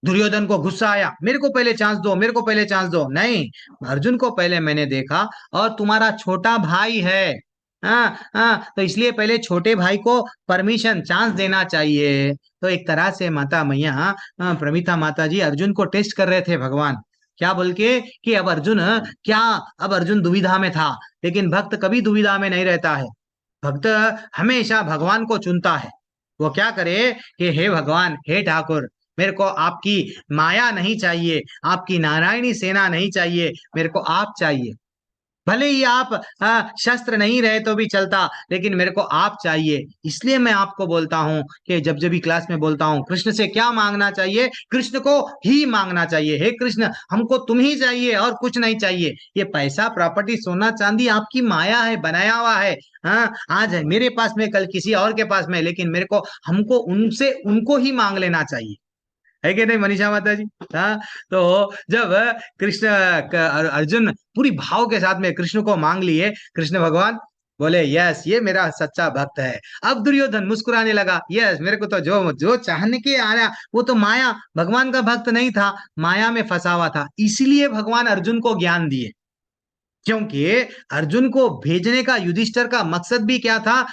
दुर्योधन को गुस्सा आया, मेरे को पहले चांस दो, मेरे को पहले चांस दो, नहीं, अर्जुन को पहले मैंने देखा, और तुम्हारा छोटा भाई है, हाँ हाँ, तो इसलिए पहले छोटे भाई को परमिशन, चांस देना चाहिए। तो एक तरह से माता मैया, प्रमिता माता जी अर्जुन को टेस्ट कर रहे थे भगवान, क्या बोल के कि अब अर्जुन क्या, अब अर्जुन दुविधा में था, लेकिन भक्त कभी दुविधा में नहीं रहता है। भक्त हमेशा भगवान को चुनता है। वो क्या करे कि हे भगवान, हे ठाकुर, मेरे को आपकी माया नहीं चाहिए, आपकी नारायणी सेना नहीं चाहिए, मेरे को आप चाहिए। भले ही आप शस्त्र नहीं रहे तो भी चलता, लेकिन मेरे को आप चाहिए। इसलिए मैं आपको बोलता हूँ कि जब जब भी क्लास में बोलता हूँ कृष्ण से क्या मांगना चाहिए, कृष्ण को ही मांगना चाहिए। हे कृष्ण, हमको तुम ही चाहिए और कुछ नहीं चाहिए। ये पैसा, प्रॉपर्टी, सोना चांदी आपकी माया है, बनाया हुआ है। हाँ, आज है मेरे पास में, कल किसी और के पास में, लेकिन मेरे को, हमको उनसे, उनको ही मांग लेना चाहिए। है कि नहीं मनीषा माता जी? हाँ। तो जब कृष्ण अर्जुन पूरी भाव के साथ में कृष्ण को मांग लिए, कृष्ण भगवान बोले यस, ये मेरा सच्चा भक्त है। अब दुर्योधन मुस्कुराने लगा, यस, मेरे को तो जो जो चाहने के आया वो तो माया, भगवान का भक्त नहीं था, माया में फंसा हुआ था। इसीलिए भगवान अर्जुन को ज्ञान दिए, क्योंकि अर्जुन को भेजने का युधिष्ठिर का मकसद भी क्या था?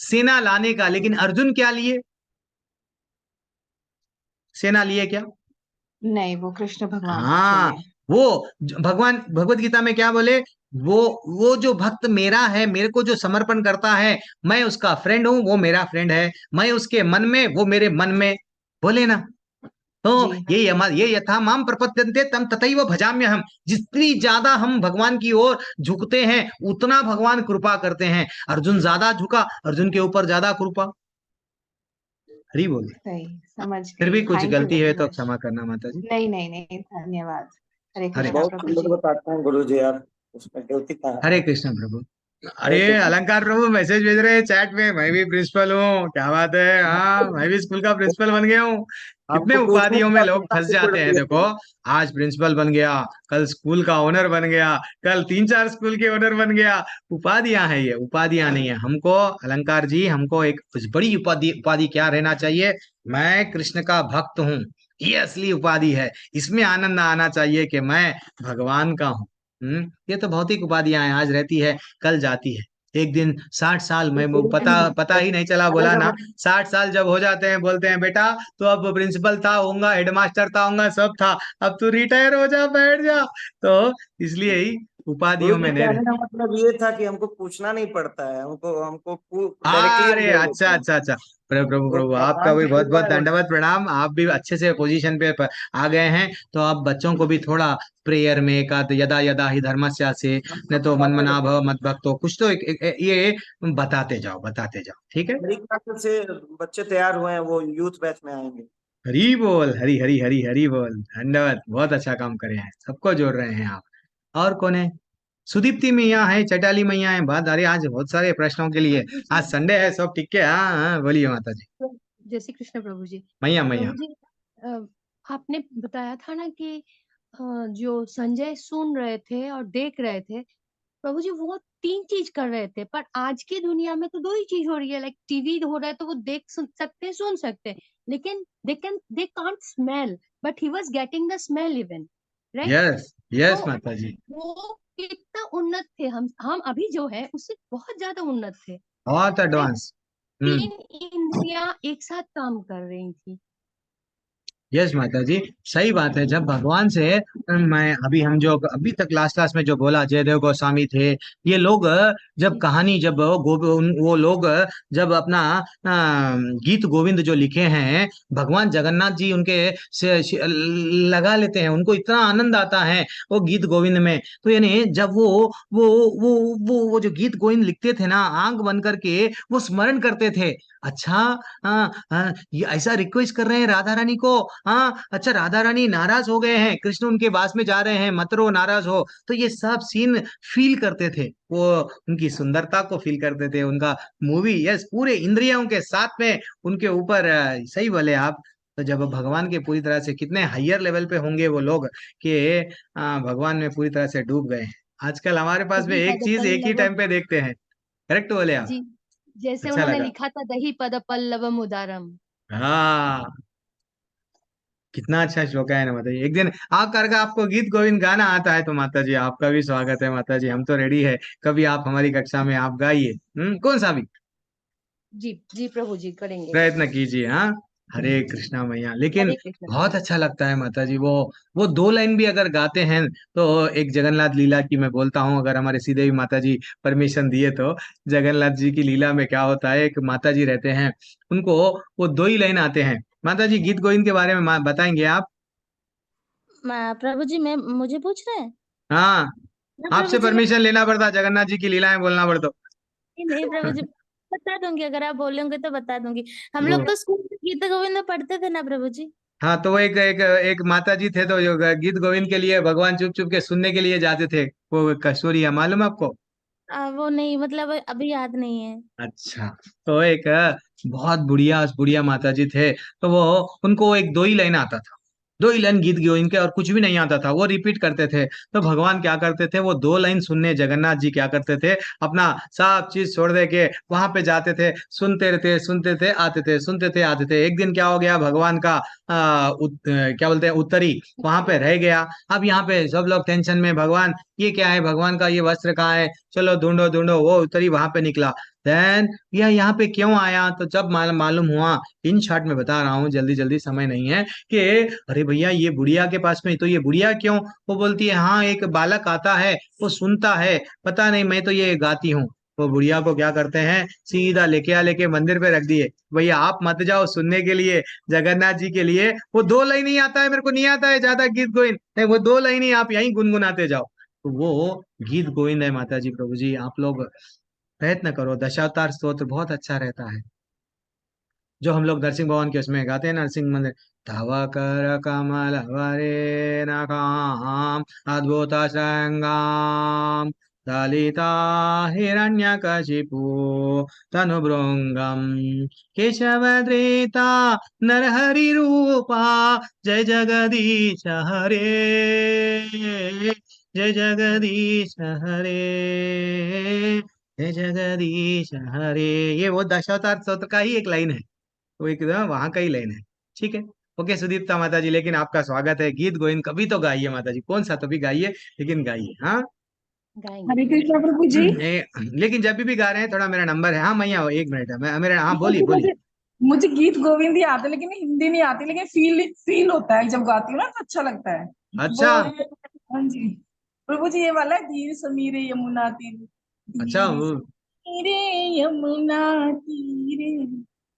सेना लाने का। लेकिन अर्जुन क्या लिए? सेना लिए क्या? नहीं, वो कृष्ण भगवान को हाँ, चुने। वो भगवान भगवत गीता में क्या बोले? वो जो भक्त मेरा है, मेरे को जो समर्पण करता है, मैं उसका फ्रेंड हूं, वो मेरा फ्रेंड है, मैं उसके मन में, वो मेरे मन में, बोले ना। तो जी। ये यथा माम प्रपद्यन्ते तम तथैव भजाम्य हम। जितनी ज्यादा हम भगवान की ओर झुकते हैं, उतना भगवान कृपा करते हैं। अर्जुन ज्यादा झुका, अर्जुन के ऊपर ज्यादा कृपा। हरी बोल। सही, समझ फिर गई। भी कुछ थैंक यू गलती है वेरी तो मच। क्षमा करना माता जी। नहीं नहीं नहीं, धन्यवाद। हरे हरे कृष्णा बहुत प्रभु सुंदर जी। बताते हैं गुरु जी, यार उसमें गलती कहाँ हरे है? कृष्ण प्रभु। अरे हरे कृष्ण। अलंकार प्रभु मैसेज भेज रहे हैं चैट में, मैं भी प्रिंसिपल हूँ, क्या बात है। हाँ, मैं भी स्कूल का प्रिंसिपल बन गया हूँ। कितने हमको पूछने उपाधियों की में लोग आवश्यकता फंस नहीं जाते हैं, पड़ती देखो। है। आज प्रिंसिपल बन गया, कल स्कूल का ओनर बन गया, कल 3-4 स्कूल के ओनर बन गया। उपाधियां हैं, ये उपाधियां नहीं है। हमको अलंकार जी, हमको एक बड़ी उपाधि, उपाधि क्या रहना चाहिए? मैं कृष्ण का भक्त हूँ, ये असली उपाधि है। इसमें आनंद आना चाहिए कि मैं भगवान का हूँ। ये तो भौतिक उपाधियां हैं, आज रहती है कल जाती है। एक दिन 60 साल में, वो पता पता ही नहीं चला, बोला ना। 60 साल जब हो जाते हैं, बोलते हैं बेटा तो अब प्रिंसिपल था, होगा हेडमास्टर था, होगा सब था, अब तू रिटायर हो जा, बैठ जा। तो इसलिए ही गुरु उपाधियों जी में नहीं रहे। कहने का मतलब ये था कि हमको पूछना नहीं पड़ता है, हमको हमको डायरेक्टली हम अरे बोल अच्छा देते हैं। अच्छा अच्छा। प्रभु प्रभु वो प्रभु, आपका भगवान भी की बहुत कृपा बहुत है बस। दंडवत प्रणाम। आप भी अच्छे से पोजीशन पे आ गए हैं, तो आप बच्चों को भी थोड़ा प्रेयर में एक आध यदा यदा ही धर्मस्य से, हम न सब तो मन बताते मना रहते भव हैं। मत भक्तो, कुछ तो ये बताते जाओ, बताते जाओ, ठीक है। मेरी क्लास से बच्चे तैयार हुए हैं, वो यूथ बैच में आएंगे। हरी बोल, हरी हरी हरी हरी बोल, धन्यवाद, बहुत अच्छा काम करे हैं, सबको जोड़ रहे हैं आप। और कौन है? सुदीप्ति मैया है, चैताली मैया है, बात। अरे आज बहुत सारे प्रश्नों के लिए, प्रभु आज जी। संडे है, सब ठीक है। हाँ हाँ, बोलिए माता जी। जय श्री कृष्ण प्रभु जी। मैया मैया। प्रभु जी, अ, आपने बताया था ना कि जो संजय सुन रहे थे और देख रहे थे, प्रभु जी वो 3 चीज कर रहे थे, पर आज की दुनिया में तो 2 ही चीज हो रही है। लाइक टीवी हो रहा है तो वो देख सुन सकते हैं, सुन सकते हैं, लेकिन they can't smell, but he was getting the smell even, right? Yes yes तो माता जी। वो कितना उन्नत थे, हम अभी जो है उससे बहुत ज्यादा उन्नत थे, बहुत राइट? एडवांस। हम्म। 3 इंद्रियां एक साथ काम कर रही थी। यस माता जी, सही बात है। जब भगवान से मैं अभी, हम जो अभी तक लास्ट क्लास में जो बोला, जयदेव गोस्वामी थे, ये लोग जब जी कहानी, जब वो लोग जब अपना गीत गोविंद जो लिखे हैं, भगवान जगन्नाथ जी उनके से लगा लेते हैं, उनको इतना आनंद आता है वो गीत गोविंद में। तो यानी जब वो वो वो जो गीत गोविंद लिखते थे ना, आंख बंद करके वो स्मरण करते थे। अच्छा, हाँ हाँ, ये ऐसा रिक्वेस्ट कर रहे हैं राधा रानी को। हाँ, अच्छा, राधा रानी नाराज हो गए हैं, कृष्ण उनके पास में जा रहे हैं, मत रो, नाराज हो, तो ये सब सीन फील करते थे वो, उनकी सुंदरता को फील करते थे, उनका मूवी, यस, पूरे इंद्रियों के साथ में उनके ऊपर। सही बोले आप। तो जब भगवान के पूरी तरह से, कितने हायर लेवल पे होंगे वो लोग कि भगवान में पूरी तरह से डूब गए हैं। आजकल हमारे पास में दही एक पद चीज एक ही पल्लव। टाइम पे देखते हैं। करेक्ट बोले आप। जी, जैसे अच्छा उन्होंने लगा। लिखा था, दही पद पल्लवम उदारम। हाँ, कितना अच्छा श्लोक है ना माता जी। एक दिन आप करके, आपको गीत गोविंद गाना आता है तो माता जी आपका भी स्वागत है माता जी, हम तो रेडी है। कभी आप हमारी कक्षा में आप गाइए, कौन सा भी जी जी प्रभु जी, करेंगे। प्रयत्न कीजिए। हाँ, हरे कृष्णा मैया। लेकिन हरे कृष्ण बहुत प्रभु। अच्छा लगता है माता जी, वो दो लाइन भी अगर गाते हैं तो एक जगन्नाथ लीला की मैं बोलता हूँ, अगर हमारे श्रीदेवी माता जी परमिशन दिए तो। जगन्नाथ जी की लीला में क्या होता है, एक माता जी रहते हैं, उनको वो दो ही लाइन आते हैं। माता जी गीत गोविंद के बारे में बताएंगे आप? प्रभु जी, मैं मुझे पूछ रहे हैं हाँ, ना प्रभु आपसे जी? मैं परमिशन लेना पड़ता जगन्नाथ जी की लीलाएं बोलना पड़ता। नहीं नहीं प्रभु जी, बता दूंगी, अगर आप बोलोगे तो बता दूंगी। हम वो लोग तो स्कूल में गीत गोविंद में पढ़ते थे ना प्रभु जी। हाँ, तो वो एक माता जी थे, तो जो गीत गोविंद के लिए भगवान चुप चुप के सुनने के लिए जाते थे, वो कसूरिया मालूम है आपको? वो नहीं, मतलब अभी याद नहीं है। अच्छा, तो एक बहुत बुढ़िया बुढ़िया माता जी थे, तो वो उनको एक दो ही लाइन आता था, दो ही लाइन गीत गयो इनके, और कुछ भी नहीं आता था, वो रिपीट करते थे। तो भगवान क्या करते थे, वो दो लाइन सुनने जगन्नाथ जी क्या करते थे, अपना सब चीज छोड़ दे के वहां पे जाते थे, सुनते थे आते थे, सुनते थे आते थे। एक दिन क्या हो गया, भगवान का क्या बोलते हैं उत्तरी वहां पे रह गया। अब यहाँ पे सब लोग टेंशन में, भगवान ये क्या है, भगवान का ये वस्त्र कहाँ है, चलो ढूंढो ढूंढो, वो उत्तरी वहां पे निकला। देन यह यहाँ पे क्यों आया, तो जब मालूम हुआ, इन शॉर्ट में बता रहा हूँ, जल्दी जल्दी समय नहीं है, कि अरे भैया ये बुढ़िया के पास में, तो ये बुढ़िया क्यों, वो बोलती है हाँ एक बालक आता है, वो सुनता है, पता नहीं मैं तो ये गाती हूँ। वो बुढ़िया को क्या करते हैं, सीधा लेके मंदिर पे रख दिए, भैया आप मत जाओ सुनने के लिए जगन्नाथ जी के लिए, वो दो लाइन ही आता है, मेरे को नहीं आता है ज्यादा गीत गोविंद नहीं, वो दो लाइन ही आप यहीं गुनगुनाते जाओ। तो वो गीत गोविंद है माता जी। प्रभु जी आप लोग प्रयत्न करो, दशावतार स्तोत्र बहुत अच्छा रहता है, जो हम लोग नरसिंह भगवान के उसमें गाते हैं, नरसिंह मंदिर। तव कर कमल वरे न काम अद्भुत श्रृंगाम दलिता हिरण्यकशिपु तनु भृंगम केशवद्रेता नरहरि रूपा जय जगदीश हरे, जय जगदीश हरे, जय जगदीश हरे। ये वो दशावतार स्तोत्र का ही एक लाइन है, वो एकदम वहां का ही लाइन है। ठीक है, ओके सुदीप्ता माता जी, लेकिन आपका स्वागत है, गीत गोविंद कभी तो गाइए माता जी, कौन सा तो भी गाइए, लेकिन गाइए हाँ। गाएंगे हरे प्रभु कृष्णा प्रभु जी। लेकिन जब भी गा रहे हैं थोड़ा मेरा नंबर है, हाँ मैया एक मिनट है, मैं मेरा हाँ बोलिए क्योंकि बोलिए। मुझे गीत गोविंद ही आते हैं, लेकिन हिंदी नहीं आती, लेकिन फील फील होता है जब गाती हूँ ना, तो अच्छा लगता है अच्छा। वो। हाँ जी प्रभु जी, ये वाला है, धीर समीरे यमुना तीर, अच्छा धीर समीरे यमुना तीरे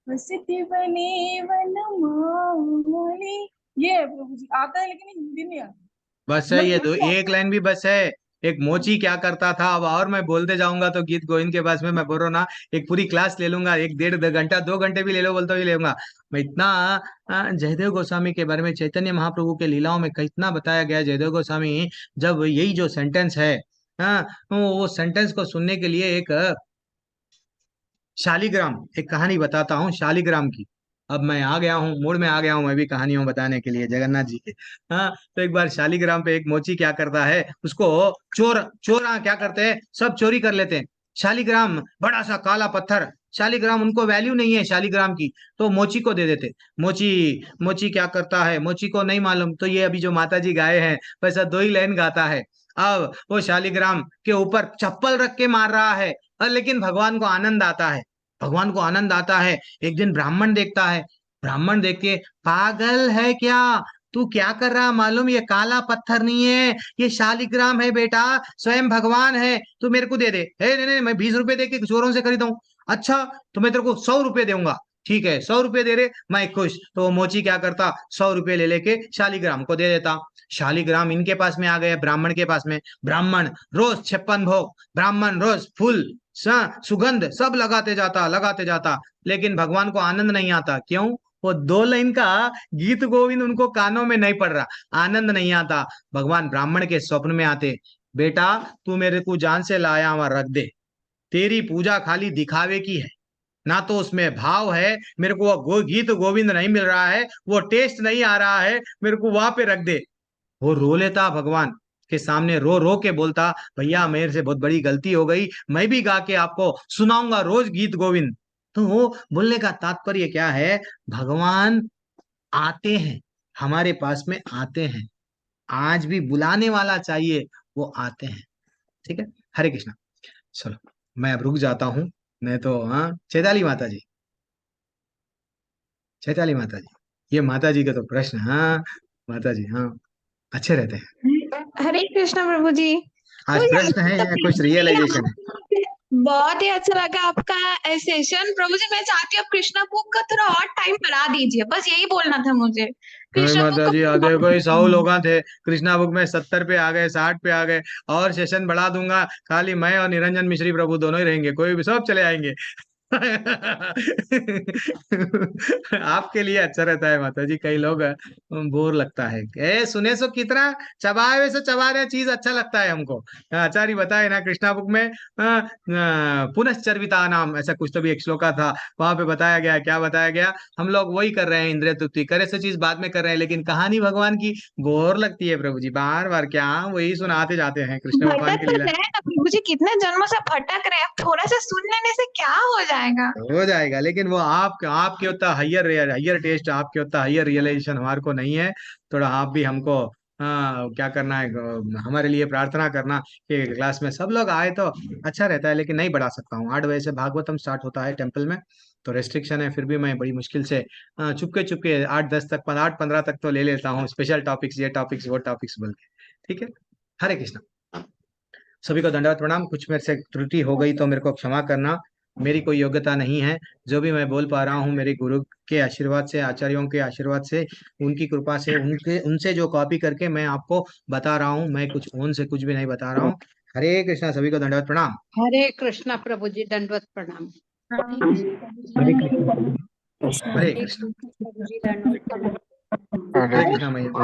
बसती बने वनमाली। ये है प्रभु जी, आता है लेकिन हिंदी नहीं आती। बस है मतलब ये, फिर तो भी एक आता लाइन भी बस है। एक मोची क्या करता था, अब और मैं बोलते जाऊंगा तो गीत गोविंद के पास में मैं बोल रहा हूं ना, एक पूरी क्लास ले लूंगा, एक डेढ़ दो घंटा 2 घंटे भी ले लो बोलता भी ले लूंगा मैं इतना। जयदेव गोस्वामी के बारे में, चैतन्य महाप्रभु के लीलाओं में कितना बताया गया है। जयदेव गोस्वामी जब यही जो सेंटेंस है, हाँ, वो सेंटेंस को सुनने के लिए एक शालिग्राम, एक कहानी बताता हूँ शालिग्राम की। अब मैं आ गया हूँ, मूड में आ गया हूँ मैं भी कहानियों बताने के लिए जगन्नाथ जी के। हाँ, तो एक बार शालिग्राम पे एक मोची क्या करता है, उसको चोर चोर क्या करते हैं, सब चोरी कर लेते हैं। शालिग्राम बड़ा सा काला पत्थर, शालिग्राम उनको वैल्यू नहीं है शालिग्राम की, तो मोची को दे देते। मोची मोची क्या करता है, मोची को नहीं मालूम, तो ये अभी जो माता जी गाए हैं वैसा दो ही लाइन गाता है। अब वो शालिग्राम के ऊपर चप्पल रख के मार रहा है, और लेकिन भगवान को आनंद आता है, भगवान को आनंद आता है। एक दिन ब्राह्मण देखता है, ब्राह्मण देख के, पागल है क्या, तू क्या कर रहा मालूम, ये काला पत्थर नहीं है, ये शालिग्राम है बेटा, स्वयं भगवान है, तू मेरे को दे दे। हे नहीं नहीं, मैं 20 रुपए दे के चोरों से खरीदा हूं। अच्छा, तो मैं तेरे को 100 रुपए दूंगा। ठीक है, 100 रुपए दे रहे, मैं खुश। तो वो मोची क्या करता, 100 रुपए ले लेके शालिग्राम को दे देता। शालिग्राम इनके पास में आ गए, ब्राह्मण के पास में। ब्राह्मण रोज 56 भोग, ब्राह्मण रोज फूल सुगंध सब लगाते जाता, लेकिन भगवान को आनंद नहीं आता। क्यों, वो दो लाइन का गीत गोविंद उनको कानों में नहीं पड़ रहा, आनंद नहीं आता। भगवान ब्राह्मण के स्वप्न में आते, बेटा तू मेरे को जान से लाया हुआ रख दे, तेरी पूजा खाली दिखावे की है, ना तो उसमें भाव है, मेरे को वो गीत गोविंद नहीं मिल रहा है, वो टेस्ट नहीं आ रहा है, मेरे को वहां पे रख दे। वो रो लेता, भगवान के सामने रो रो के बोलता, भैया मेरे से बहुत बड़ी गलती हो गई, मैं भी गा के आपको सुनाऊंगा रोज गीत गोविंद। तो वो बोलने का तात्पर्य क्या है, भगवान आते हैं, हमारे पास में आते हैं, आज भी बुलाने वाला चाहिए, वो आते हैं। ठीक है, हरे कृष्णा। चलो मैं अब रुक जाता हूँ, नहीं तो हाँ, चैताली माता जी। चैताली माता जी, ये माता जी का तो प्रश्न, हाँ माता जी, हाँ अच्छे रहते हैं। हरे कृष्णा प्रभु जी। आज मुझे प्रश्न है या कुछ रियलाइजेशन है? बहुत ही अच्छा लगा आपका सेशन प्रभु जी। मैं चाहती हूँ आप कृष्णा बुक का थोड़ा और टाइम बढ़ा दीजिए, बस यही बोलना था मुझे। अरे कृष्णा बुक माता का जी, आधे कोई 100 लोग थे कृष्णा बुक में, 70 पे आ गए, 60 पे आ गए, और सेशन बढ़ा दूंगा, खाली मैं और निरंजन मिश्री प्रभु दोनों ही रहेंगे, कोई भी सब चले आएंगे। आपके लिए अच्छा रहता है माता जी, कई लोग बोर लगता है, सुने सो कितना चबाए वैसे चबा रहे, चीज अच्छा लगता है हमको। आचार्य बताए ना कृष्णा बुक में, पुनश्चर्विता नाम ऐसा कुछ तो भी एक श्लोका था, वहां पे बताया गया, क्या बताया गया, हम लोग वही कर रहे हैं, इंद्रिय तृप्ति करे से चीज बाद में कर रहे हैं, लेकिन कहानी भगवान की बोर लगती है प्रभु जी, बार बार क्या वही सुनाते जाते हैं कृष्ण भगवान भटक की तो लीला। रहे ना प्रभु जी, कितने जन्मों से भटक रहे हैं, अब थोड़ा सा सुन लेने से क्या हो जाएगा। हो जाएगा, लेकिन वो आपके उतना हाइयर हाइयर टेस्ट, आपके उतना हाइयर रियलाइजेशन हमारे को नहीं है। थोड़ा आप भी हमको क्या करना है, हमारे लिए प्रार्थना करना कि क्लास में सब लोग आए तो अच्छा रहता है, लेकिन नहीं बढ़ा सकता हूँ। 8 बजे से भागवतम स्टार्ट होता है टेम्पल में, तो रेस्ट्रिक्शन है, फिर भी मैं बड़ी मुश्किल से चुपके चुपके 8-10 तक, 8-15 तक तो ले लेता हूँ, स्पेशल टॉपिक्स, ये टॉपिक्स वो टॉपिक्स बोल के। ठीक है, हरे कृष्णा। सभी को दंडवत प्रणाम। कुछ मेरे से त्रुटि हो गई तो मेरे को क्षमा करना, मेरी कोई योग्यता नहीं है। जो भी मैं बोल पा रहा हूँ मेरे गुरु के आशीर्वाद से, आचार्यों के आशीर्वाद से, उनकी कृपा से, उनसे जो कॉपी करके मैं आपको बता रहा हूँ, मैं कुछ ओन से कुछ भी नहीं बता रहा हूँ। हरे कृष्णा, सभी को दंडवत प्रणाम। हरे कृष्णा प्रभु जी, दंडवत प्रणाम। हरे कृष्ण प्रभु जी, हरे दंडवत कृष्णा, प्रणाम। कृष्णा हरे हरे कृष्णा, प्रभु जी, दंडवत प्रणाम। हरे कृष्णा मैया।